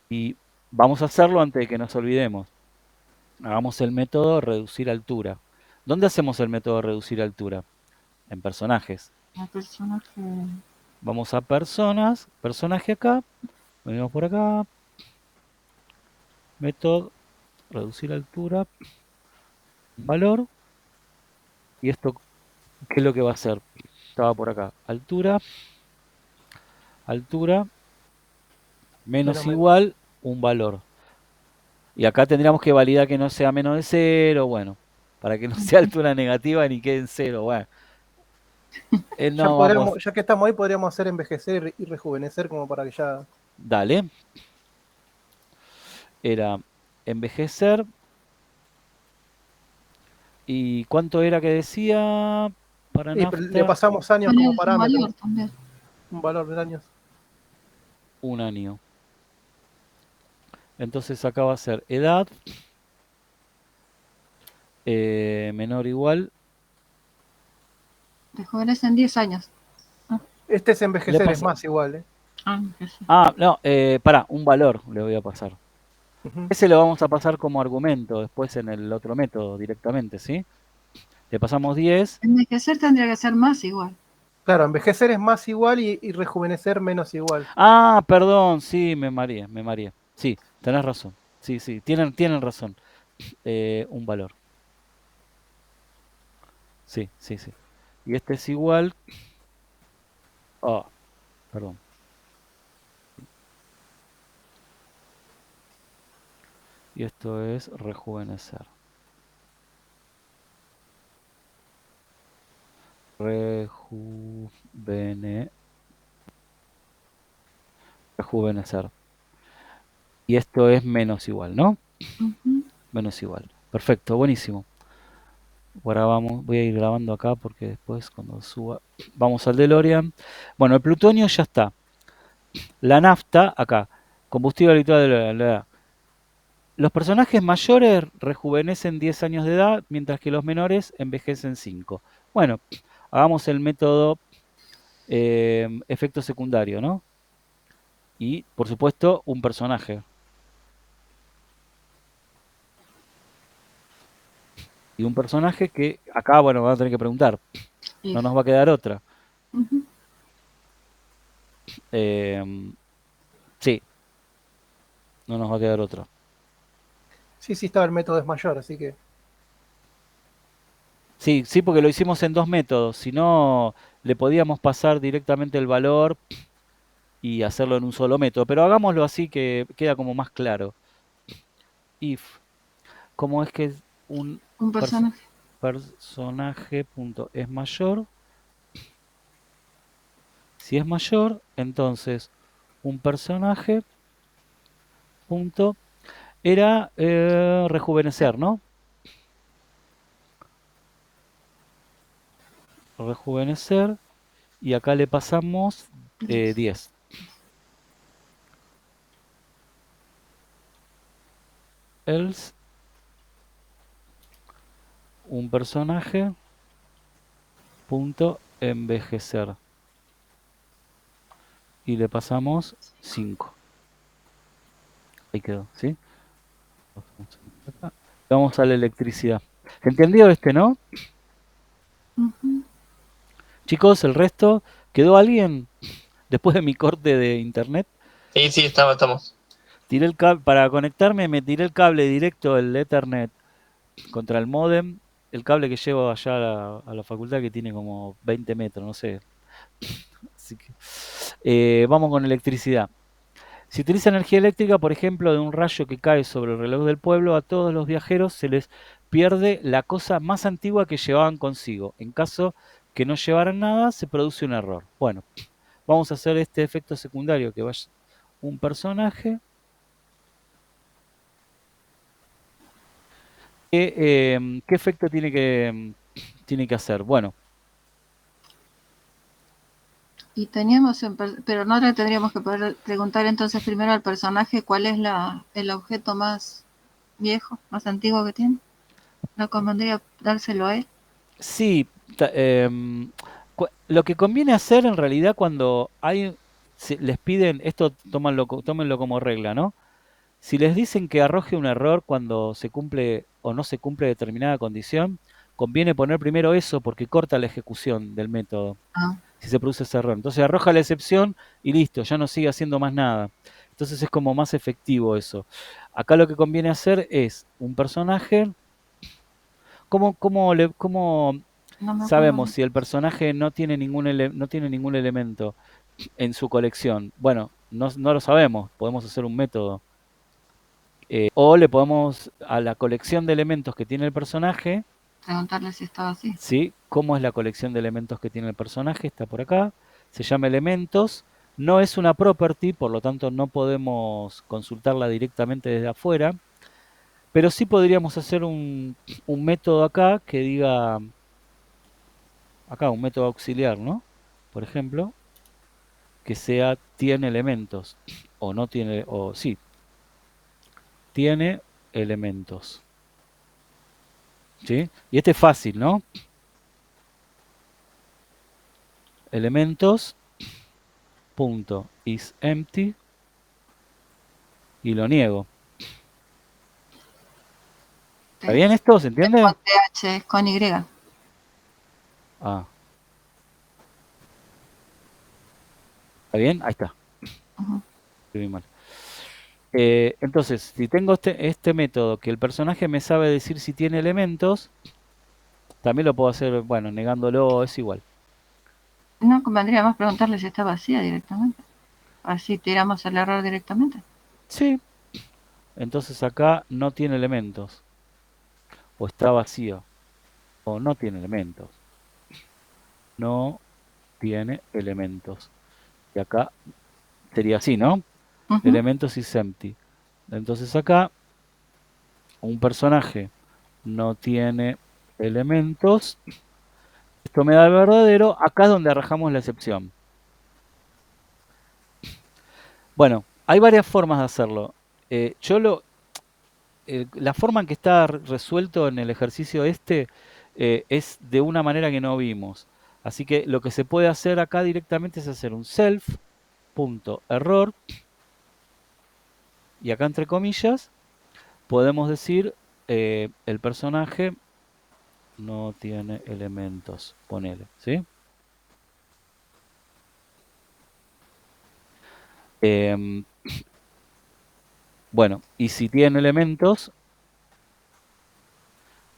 Speaker 1: Y vamos a hacerlo antes de que nos olvidemos. Hagamos el método reducir altura. ¿Dónde hacemos el método reducir altura? En personajes.
Speaker 3: La persona que.
Speaker 1: Vamos a personas, personaje acá, venimos por acá, método reducir altura, valor, y esto, ¿qué es lo que va a hacer? Estaba por acá, altura, menos
Speaker 5: Menos
Speaker 1: igual, un valor. Y acá tendríamos que validar que no sea menos de 0, bueno, para que no sea altura negativa ni quede en 0, bueno. No, vamos,
Speaker 5: Ya que estamos ahí, podríamos hacer envejecer y rejuvenecer como para que ya.
Speaker 1: dale. Era envejecer. ¿Y cuánto era que decía para
Speaker 5: Pero le
Speaker 1: nafta?
Speaker 5: pasamos años
Speaker 3: Poner
Speaker 5: como
Speaker 3: un
Speaker 5: parámetro,
Speaker 3: valor también.
Speaker 5: un valor de años.
Speaker 1: 1 año. Entonces acá va a ser edad menor o igual.
Speaker 3: Rejuvenece en 10 años.
Speaker 5: Este es envejecer,
Speaker 1: Le
Speaker 5: es más igual, ¿eh?
Speaker 1: no, pará, un valor le voy a pasar.
Speaker 5: Ujú.
Speaker 1: Ese lo vamos a pasar como argumento después en el otro método directamente, ¿sí? Le pasamos 10.
Speaker 3: Envejecer tendría que ser más igual.
Speaker 5: Claro, envejecer es más igual y rejuvenecer menos igual.
Speaker 1: Ah, perdón, sí, me mareé. Sí, tenés razón. Sí, tienen razón. Un valor. Sí. Y este es igual. Ah, perdón. Y esto es rejuvenecer. Rejuvenecer. Y esto es menos igual, ¿no?
Speaker 3: Ujú.
Speaker 1: Menos igual. Perfecto, buenísimo. Ahora voy a ir grabando acá porque después cuando suba... Vamos al DeLorean. Bueno, el plutonio ya está. La nafta, acá. Combustible habitual de la... Los personajes mayores rejuvenecen 10 años de edad, mientras que los menores envejecen 5. Bueno, hagamos el método efecto secundario, ¿no? Y, por supuesto, un personaje. Y un personaje que acá, bueno, van a tener que preguntar.
Speaker 3: Y-
Speaker 1: No nos va a quedar otra.
Speaker 3: Ujú.
Speaker 1: Sí, no nos va a quedar otra.
Speaker 5: Sí, estaba el método es mayor, así que.
Speaker 1: Sí, porque lo hicimos en 2 métodos. Si no, le podíamos pasar directamente el valor y hacerlo en un solo método. Pero hagámoslo así que queda como más claro. If, ¿cómo es que es un
Speaker 3: Un personaje.
Speaker 1: personaje punto es mayor? Si es mayor, entonces un personaje punto era rejuvenecer, ¿no? Rejuvenecer y acá le pasamos 10. Else un personaje punto envejecer. Y le pasamos 5. Ahí quedó, ¿sí? Vamos a la electricidad. ¿Se entendió no?
Speaker 3: Ujú.
Speaker 1: Chicos, el resto, ¿quedó alguien? Después de mi corte de internet,
Speaker 2: Sí, estamos.
Speaker 1: tiré el cable, para conectarme me tiré el cable directo del Ethernet contra el módem, el cable que llevo allá a la facultad que tiene como 20 metros, no sé. Así que, vamos con electricidad. Si utiliza energía eléctrica, por ejemplo, de un rayo que cae sobre el reloj del pueblo, a todos los viajeros se les pierde la cosa más antigua que llevaban consigo. En caso que no llevaran nada, se produce un error. Bueno, vamos a hacer este efecto secundario que vaya un personaje ¿qué efecto tiene que hacer? Bueno,
Speaker 3: Y teníamos, pero no le tendríamos que poder preguntar entonces primero al personaje cuál es el objeto más viejo, más antiguo que tiene. ¿No convendría dárselo a él?
Speaker 1: sí, lo que conviene hacer en realidad cuando les piden, esto tómenlo como regla, ¿no? Si les dicen que arroje un error cuando se cumple o no se cumple determinada condición, conviene poner primero eso porque corta la ejecución del método
Speaker 3: Ah,
Speaker 1: si se produce ese error. Entonces arroja la excepción y listo, ya no sigue haciendo más nada. Entonces es como más efectivo eso. Acá lo que conviene hacer es un personaje. ¿Cómo
Speaker 3: no me
Speaker 1: sabemos
Speaker 3: acuerdo.
Speaker 1: si el personaje no tiene no tiene ningún elemento en su colección? Bueno, no lo sabemos, podemos hacer un método. O le podemos a la colección de elementos que tiene el personaje,
Speaker 3: Preguntarle si estaba así.
Speaker 1: ¿sí? ¿Cómo es la colección de elementos que tiene el personaje? Está por acá. Se llama elementos. No es una property, por lo tanto no podemos consultarla directamente desde afuera. Pero sí podríamos hacer un método acá que diga, acá un método auxiliar, ¿no? Por ejemplo, que sea tiene elementos. O no tiene, o sí, tiene elementos. ¿Sí? Y este es fácil, ¿no? Elementos punto is empty y lo niego. ¿Está bien esto? ¿Se entiende?
Speaker 3: Con TH, es con Y.
Speaker 1: Ah, ¿está bien? Ahí está.
Speaker 3: Ujú.
Speaker 1: Escribí mal. Entonces, si tengo este método que el personaje me sabe decir si tiene elementos, también lo puedo hacer, bueno, negándolo, es igual.
Speaker 3: No convendría más preguntarle si está vacía directamente. Así tiramos el error directamente.
Speaker 1: Sí. Entonces acá no tiene elementos. O está vacío. O no tiene elementos. No tiene elementos. Y acá sería así, ¿no?
Speaker 3: Ujú.
Speaker 1: Elementos is empty. Entonces acá un personaje no tiene elementos. Esto me da el verdadero. Acá es donde arrojamos la excepción. Bueno, hay varias formas de hacerlo. La forma en que está resuelto en el ejercicio es de una manera que no vimos. Así que lo que se puede hacer acá directamente es hacer un self.error y acá entre comillas podemos decir el personaje no tiene elementos, ponele, ¿sí? Em, bueno, y si tiene elementos,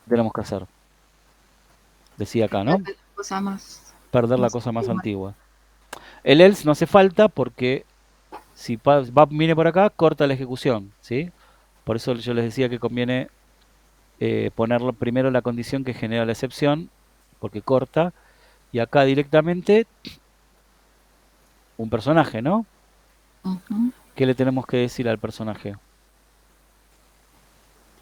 Speaker 1: tenemos que hacer. Decía acá, ¿no?
Speaker 3: Cosa más,
Speaker 1: Perder la
Speaker 3: más
Speaker 1: cosa más
Speaker 3: antigua.
Speaker 1: antigua. El else no hace falta porque si viene por acá, corta la ejecución, ¿sí? Por eso yo les decía que conviene ponerlo primero la condición que genera la excepción, porque corta, y acá directamente un personaje, ¿no?
Speaker 3: Ujú.
Speaker 1: ¿Qué le tenemos que decir al personaje?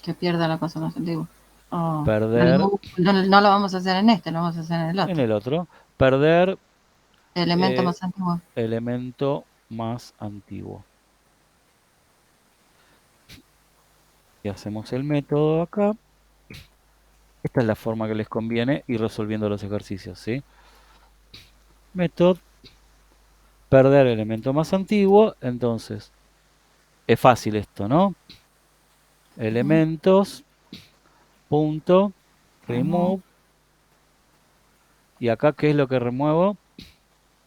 Speaker 3: Que pierda la cosa más antigua. Oh,
Speaker 1: Perder
Speaker 3: no lo vamos a hacer en este, lo vamos a hacer en el
Speaker 1: en
Speaker 3: otro.
Speaker 1: el otro, perder
Speaker 3: Elemento más antiguo.
Speaker 1: elemento más antiguo. Y hacemos el método acá. Esta es la forma que les conviene ir resolviendo los ejercicios, ¿sí? method perder elemento más antiguo. Entonces, es fácil esto, ¿no? Elementos, punto, remove. ¿Y acá qué es lo que remuevo?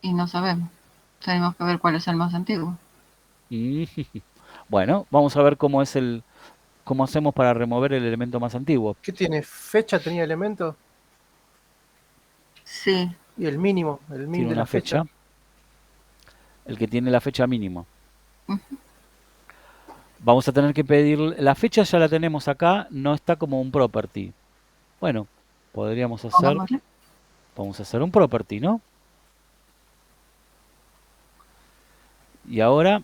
Speaker 3: Y no sabemos. Tenemos que ver cuál es el más antiguo.
Speaker 1: Bueno, vamos a ver cómo hacemos para remover el elemento más antiguo.
Speaker 5: ¿Qué tiene? ¿Fecha tenía elemento?
Speaker 3: Sí.
Speaker 5: Y el mínimo, el min
Speaker 1: Tiene
Speaker 5: de
Speaker 1: una
Speaker 5: la fecha.
Speaker 1: El que tiene la fecha mínima.
Speaker 3: Ujú.
Speaker 1: Vamos a tener que pedir, la fecha ya la tenemos acá, no está como un property. Bueno, podríamos hacer,
Speaker 3: Pongámosle.
Speaker 1: vamos a hacer un property, ¿no? Y ahora,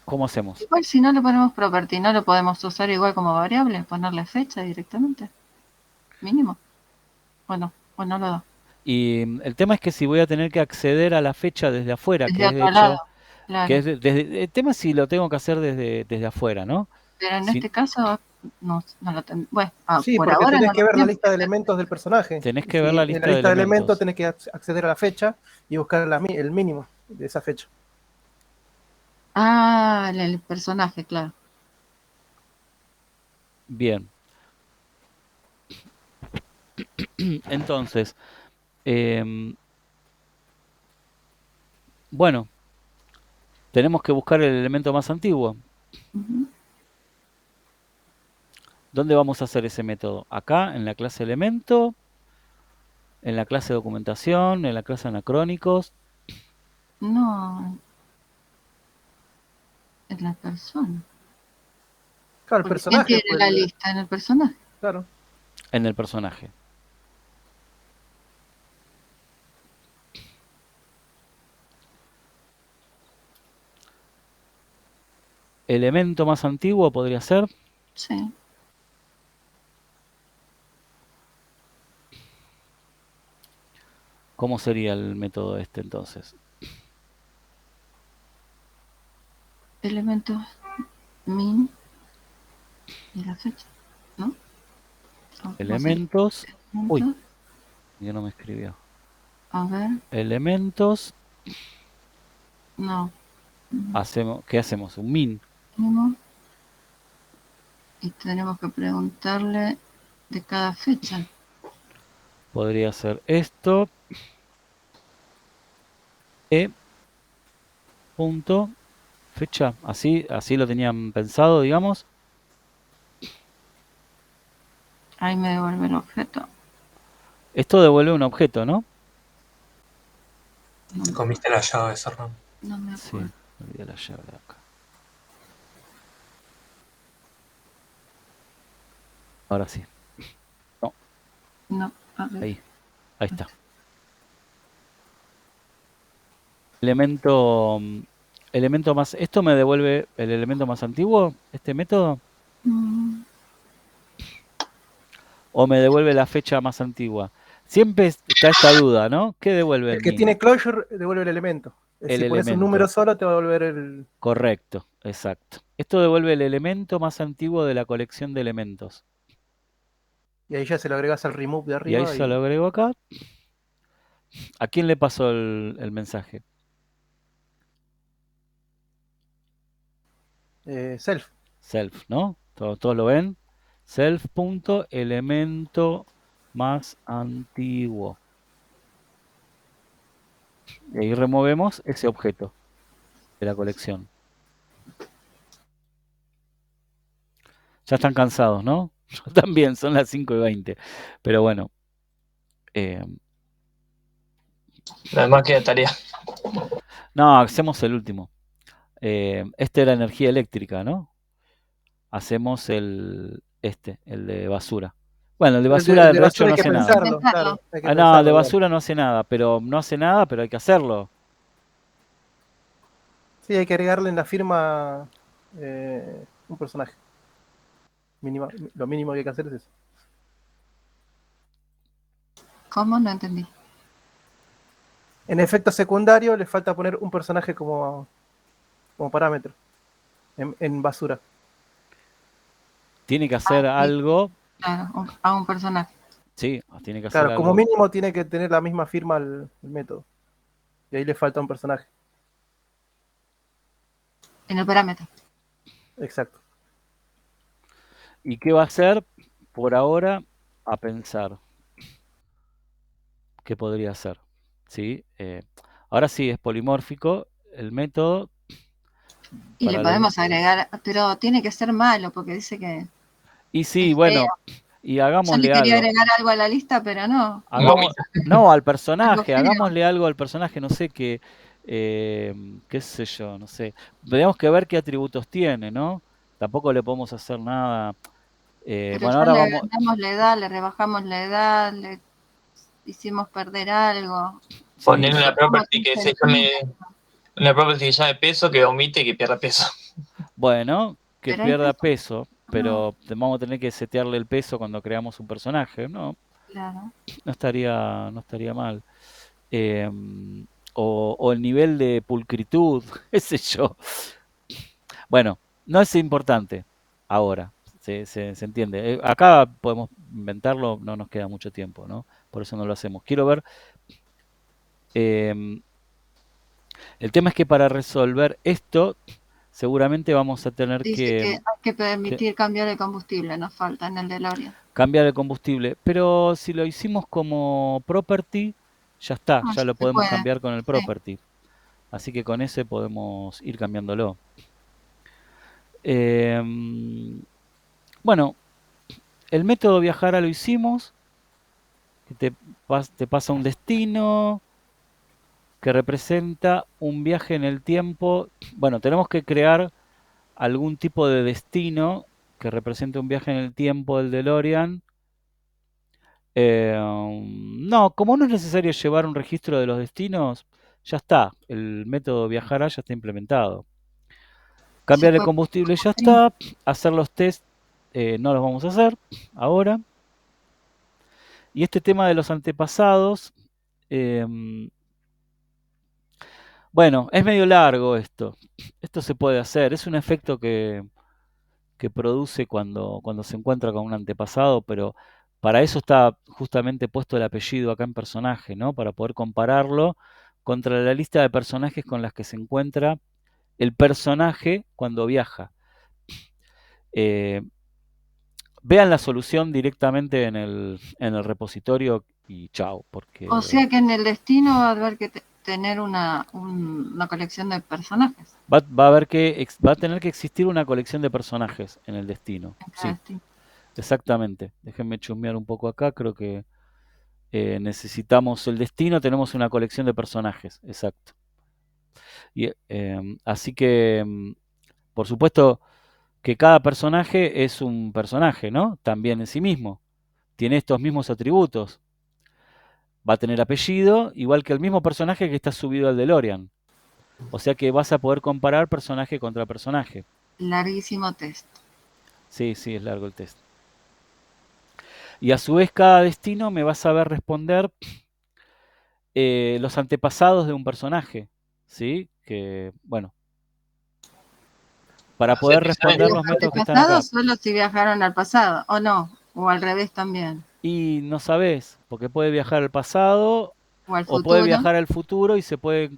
Speaker 1: ¿cómo hacemos?
Speaker 3: Igual si no le ponemos property, no lo podemos usar igual como variable, ponerle fecha directamente. Mínimo. Bueno, pues no lo da.
Speaker 1: Y el tema es que si voy a tener que acceder a la fecha desde afuera,
Speaker 3: Desde
Speaker 1: que es de
Speaker 3: otro
Speaker 1: hecho,
Speaker 3: lado, claro.
Speaker 1: que es el tema es si lo tengo que hacer desde afuera, ¿no?
Speaker 3: Pero en
Speaker 1: Si
Speaker 3: este caso, no lo tenemos. Bueno,
Speaker 5: Sí,
Speaker 3: por
Speaker 5: porque
Speaker 3: ahora
Speaker 5: tenés
Speaker 3: no
Speaker 5: que
Speaker 3: lo
Speaker 5: ver la
Speaker 3: tenemos
Speaker 5: lista de
Speaker 3: que hacer.
Speaker 5: elementos del personaje.
Speaker 1: tenés que
Speaker 5: Sí,
Speaker 1: ver la
Speaker 5: en
Speaker 1: lista
Speaker 5: la lista de
Speaker 1: elementos.
Speaker 5: elementos tenés que acceder a la fecha y buscar el mínimo de esa fecha.
Speaker 3: Ah, el personaje, claro.
Speaker 1: Bien. Entonces, bueno, tenemos que buscar el elemento más antiguo.
Speaker 3: Ujú.
Speaker 1: ¿Dónde vamos a hacer ese método? Acá, en la clase elemento, en la clase documentación, en la clase anacrónicos.
Speaker 3: No, es la persona.
Speaker 5: Claro, el
Speaker 3: Porque ¿quién
Speaker 5: personaje,
Speaker 3: tiene
Speaker 5: pues,
Speaker 3: la lista en el personaje?
Speaker 5: claro.
Speaker 1: En el personaje. Elemento más antiguo podría ser.
Speaker 3: Sí.
Speaker 1: ¿Cómo sería el método este entonces?
Speaker 3: Elementos min y la fecha, ¿no?
Speaker 1: Elementos. Uy,
Speaker 3: Elementos,
Speaker 1: ya no me escribió.
Speaker 3: a ver,
Speaker 1: Elementos.
Speaker 3: no.
Speaker 1: ¿Qué hacemos? Un min.
Speaker 3: Mínimo. Y tenemos que preguntarle de cada fecha.
Speaker 1: Podría ser esto. Punto. Fecha. Así lo tenían pensado, digamos.
Speaker 3: Ahí me devuelve el objeto.
Speaker 1: Esto devuelve un objeto, ¿no?
Speaker 6: Te comiste la llave, Serrano.
Speaker 3: No me
Speaker 1: Sí,
Speaker 3: acuerdo.
Speaker 1: olvidé la llave de acá. Ahora sí.
Speaker 3: No, a ver.
Speaker 1: Ahí está. Elemento más. ¿Esto me devuelve el elemento más antiguo? ¿Este método?
Speaker 3: Mm,
Speaker 1: ¿O me devuelve la fecha más antigua? Siempre está esta duda, ¿no? ¿Qué devuelve
Speaker 5: El
Speaker 1: el
Speaker 5: que
Speaker 1: min?
Speaker 5: tiene closure devuelve el elemento.
Speaker 1: El
Speaker 5: Si pones un
Speaker 1: elemento.
Speaker 5: número solo, te va a devolver el.
Speaker 1: Correcto, exacto. Esto devuelve el elemento más antiguo de la colección de elementos.
Speaker 5: Y ahí ya se lo agregas al remove de
Speaker 1: Y ahí
Speaker 5: arriba.
Speaker 1: se lo agrego acá. ¿A quién le pasó el mensaje?
Speaker 5: Self.
Speaker 1: Self, ¿no? ¿Todos lo ven? Self.elemento más antiguo. Y ahí removemos ese objeto de la colección. Ya están cansados, ¿no? Yo también, son las 5:20. Pero bueno.
Speaker 2: Además queda tarea.
Speaker 1: No, hacemos el último. Este era energía eléctrica, ¿no? Hacemos el de basura. Bueno, el de basura
Speaker 5: De
Speaker 1: de hecho
Speaker 5: basura
Speaker 1: no
Speaker 5: hay que
Speaker 1: hace nada.
Speaker 5: pensarlo, claro. Hay que
Speaker 1: No, el
Speaker 5: pensarlo
Speaker 1: de
Speaker 5: bien.
Speaker 1: basura no hace nada, pero hay que hacerlo.
Speaker 5: Sí, hay que agregarle en la firma un personaje. Lo mínimo que hay que hacer es eso.
Speaker 3: ¿Cómo? No entendí.
Speaker 5: En efecto secundario le falta poner un personaje como parámetro en basura.
Speaker 1: Tiene que hacer
Speaker 3: sí.
Speaker 1: algo.
Speaker 3: Claro, a un personaje.
Speaker 1: Sí, tiene que hacer
Speaker 5: Claro, como
Speaker 1: algo.
Speaker 5: mínimo tiene que tener la misma firma el método. Y ahí le falta un personaje.
Speaker 3: En el parámetro.
Speaker 5: Exacto.
Speaker 1: ¿Y qué va a hacer? Por ahora, a pensar qué podría hacer. ¿Sí? Ahora sí, es polimórfico el método.
Speaker 3: Y le
Speaker 1: Para los...
Speaker 3: podemos agregar, pero tiene que ser malo, porque dice que
Speaker 1: Y sí,
Speaker 3: es
Speaker 1: bueno,
Speaker 3: feo.
Speaker 1: y
Speaker 3: Yo le
Speaker 1: hagámosle
Speaker 3: quería
Speaker 1: algo.
Speaker 3: agregar algo a la lista, pero no.
Speaker 1: Hagamos, no, al personaje,
Speaker 3: Algo feo.
Speaker 1: hagámosle algo al personaje, no sé qué, qué sé yo, no sé. Tenemos que ver qué atributos tiene, ¿no? Tampoco le podemos hacer nada.
Speaker 3: Pero
Speaker 1: Bueno,
Speaker 3: ya
Speaker 1: ahora
Speaker 3: le
Speaker 1: vamos.
Speaker 3: agrandamos la edad, le rebajamos la edad, le hicimos perder algo.
Speaker 1: Sí,
Speaker 2: Poner una
Speaker 3: Como
Speaker 2: property que se
Speaker 3: 6
Speaker 2: llame.
Speaker 3: centímetros.
Speaker 2: Una property que llame peso, que omite y que pierda peso.
Speaker 1: bueno, que
Speaker 3: Pero el
Speaker 1: pierda
Speaker 3: peso,
Speaker 1: peso,
Speaker 3: no,
Speaker 1: pero vamos a tener que setearle el peso cuando creamos un personaje, ¿no?
Speaker 3: claro.
Speaker 1: No estaría mal. Eh, o el nivel de pulcritud, qué sé yo. Bueno, no es importante ahora, se entiende. Acá podemos inventarlo, no nos queda mucho tiempo, ¿no? Por eso no lo hacemos. Quiero ver, el tema es que para resolver esto, seguramente vamos a tener
Speaker 3: Dice que hay que
Speaker 1: que
Speaker 3: permitir cambiar el combustible, nos falta en el DeLorean.
Speaker 1: cambiar el combustible. Pero si lo hicimos como property, ya está,
Speaker 3: No,
Speaker 1: ya
Speaker 3: ya
Speaker 1: lo
Speaker 3: se
Speaker 1: podemos
Speaker 3: puede.
Speaker 1: cambiar con el
Speaker 3: Sí.
Speaker 1: property. Así que con ese podemos ir cambiándolo. Bueno, el método viajara lo hicimos, que te pasa un destino que representa un viaje en el tiempo. Bueno, tenemos que crear algún tipo de destino que represente un viaje en el tiempo del DeLorean. No, como no es necesario llevar un registro de los destinos, ya está. El método viajará ya está implementado.
Speaker 3: Se
Speaker 1: Cambiar el
Speaker 3: puede.
Speaker 1: combustible ya está. Hacer los test no los vamos a hacer ahora. Y este tema de los antepasados, bueno, es medio largo esto. Esto se puede hacer. Es un efecto que produce cuando se encuentra con un antepasado, pero para eso está justamente puesto el apellido acá en personaje, ¿no? Para poder compararlo contra la lista de personajes con las que se encuentra el personaje cuando viaja. Eh, vean la solución directamente en el repositorio y chao, porque
Speaker 3: O sea que en el destino va a haber que tener una colección de personajes
Speaker 1: va a tener que existir una colección de personajes en el destino.
Speaker 3: en cada
Speaker 1: Sí,
Speaker 3: destino.
Speaker 1: exactamente. Déjenme chusmear un poco acá, creo que necesitamos el destino, tenemos una colección de personajes, exacto. Y, así que, por supuesto que cada personaje es un personaje, ¿no? También en sí mismo. Tiene estos mismos atributos. Va a tener apellido, igual que el mismo personaje que está subido al DeLorean. O sea que vas a poder comparar personaje contra personaje.
Speaker 3: Larguísimo test.
Speaker 1: Sí, sí, es largo el test. Y a su vez cada destino me va a saber responder los antepasados de un personaje. ¿Sí? Que, bueno, para poder responder los
Speaker 3: Los
Speaker 1: métodos que están acá.
Speaker 3: antepasados solo si viajaron al pasado, o no, o al revés también,
Speaker 1: Y no sabes, porque puede viajar al pasado
Speaker 3: o al
Speaker 1: o puede
Speaker 3: futuro.
Speaker 1: viajar al futuro y se puede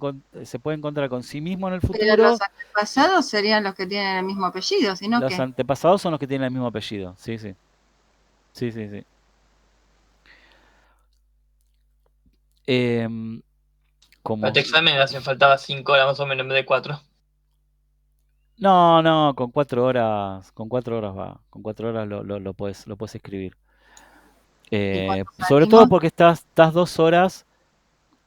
Speaker 1: encontrar con sí mismo en el
Speaker 3: Pero
Speaker 1: futuro.
Speaker 3: los antepasados serían los que tienen el mismo apellido, sino
Speaker 1: Los
Speaker 3: que
Speaker 1: antepasados son los que tienen el mismo apellido. Sí, sí. Sí, sí, sí. Como...
Speaker 2: Para este examen hacen faltaba 5 horas más o menos en vez de 4.
Speaker 1: No, con 4 horas va. Con 4 horas lo puedes escribir.
Speaker 3: ¿y cuando
Speaker 1: Sobre todo
Speaker 3: salimos?
Speaker 1: porque estás 2 horas,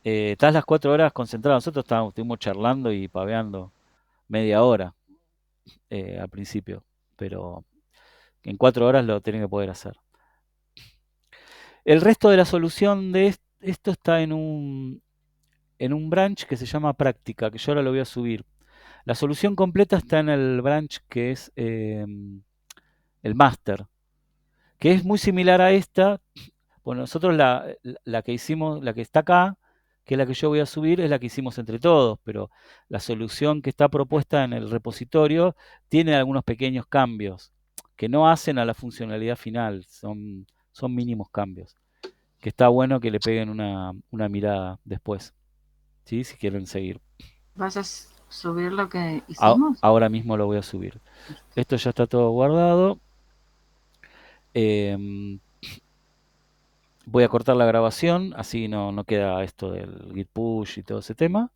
Speaker 1: estás las 4 horas concentrado. Nosotros estuvimos charlando y paveando media hora al principio, pero en 4 horas lo tienen que poder hacer. El resto de la solución de esto está en un branch que se llama práctica, que yo ahora lo voy a subir. La solución completa está en el branch que es el master, que es muy similar a esta. Bueno, nosotros la que hicimos, la que está acá, que es la que yo voy a subir, es la que hicimos entre todos, pero la solución que está propuesta en el repositorio tiene algunos pequeños cambios que no hacen a la funcionalidad final, son mínimos cambios. que está bueno que le peguen una mirada después, ¿sí? Si quieren seguir.
Speaker 3: ¿Vas a subir lo que hicimos?
Speaker 1: Ahora mismo lo voy a subir. Esto ya está todo guardado. Voy a cortar la grabación, así no queda esto del git push y todo ese tema.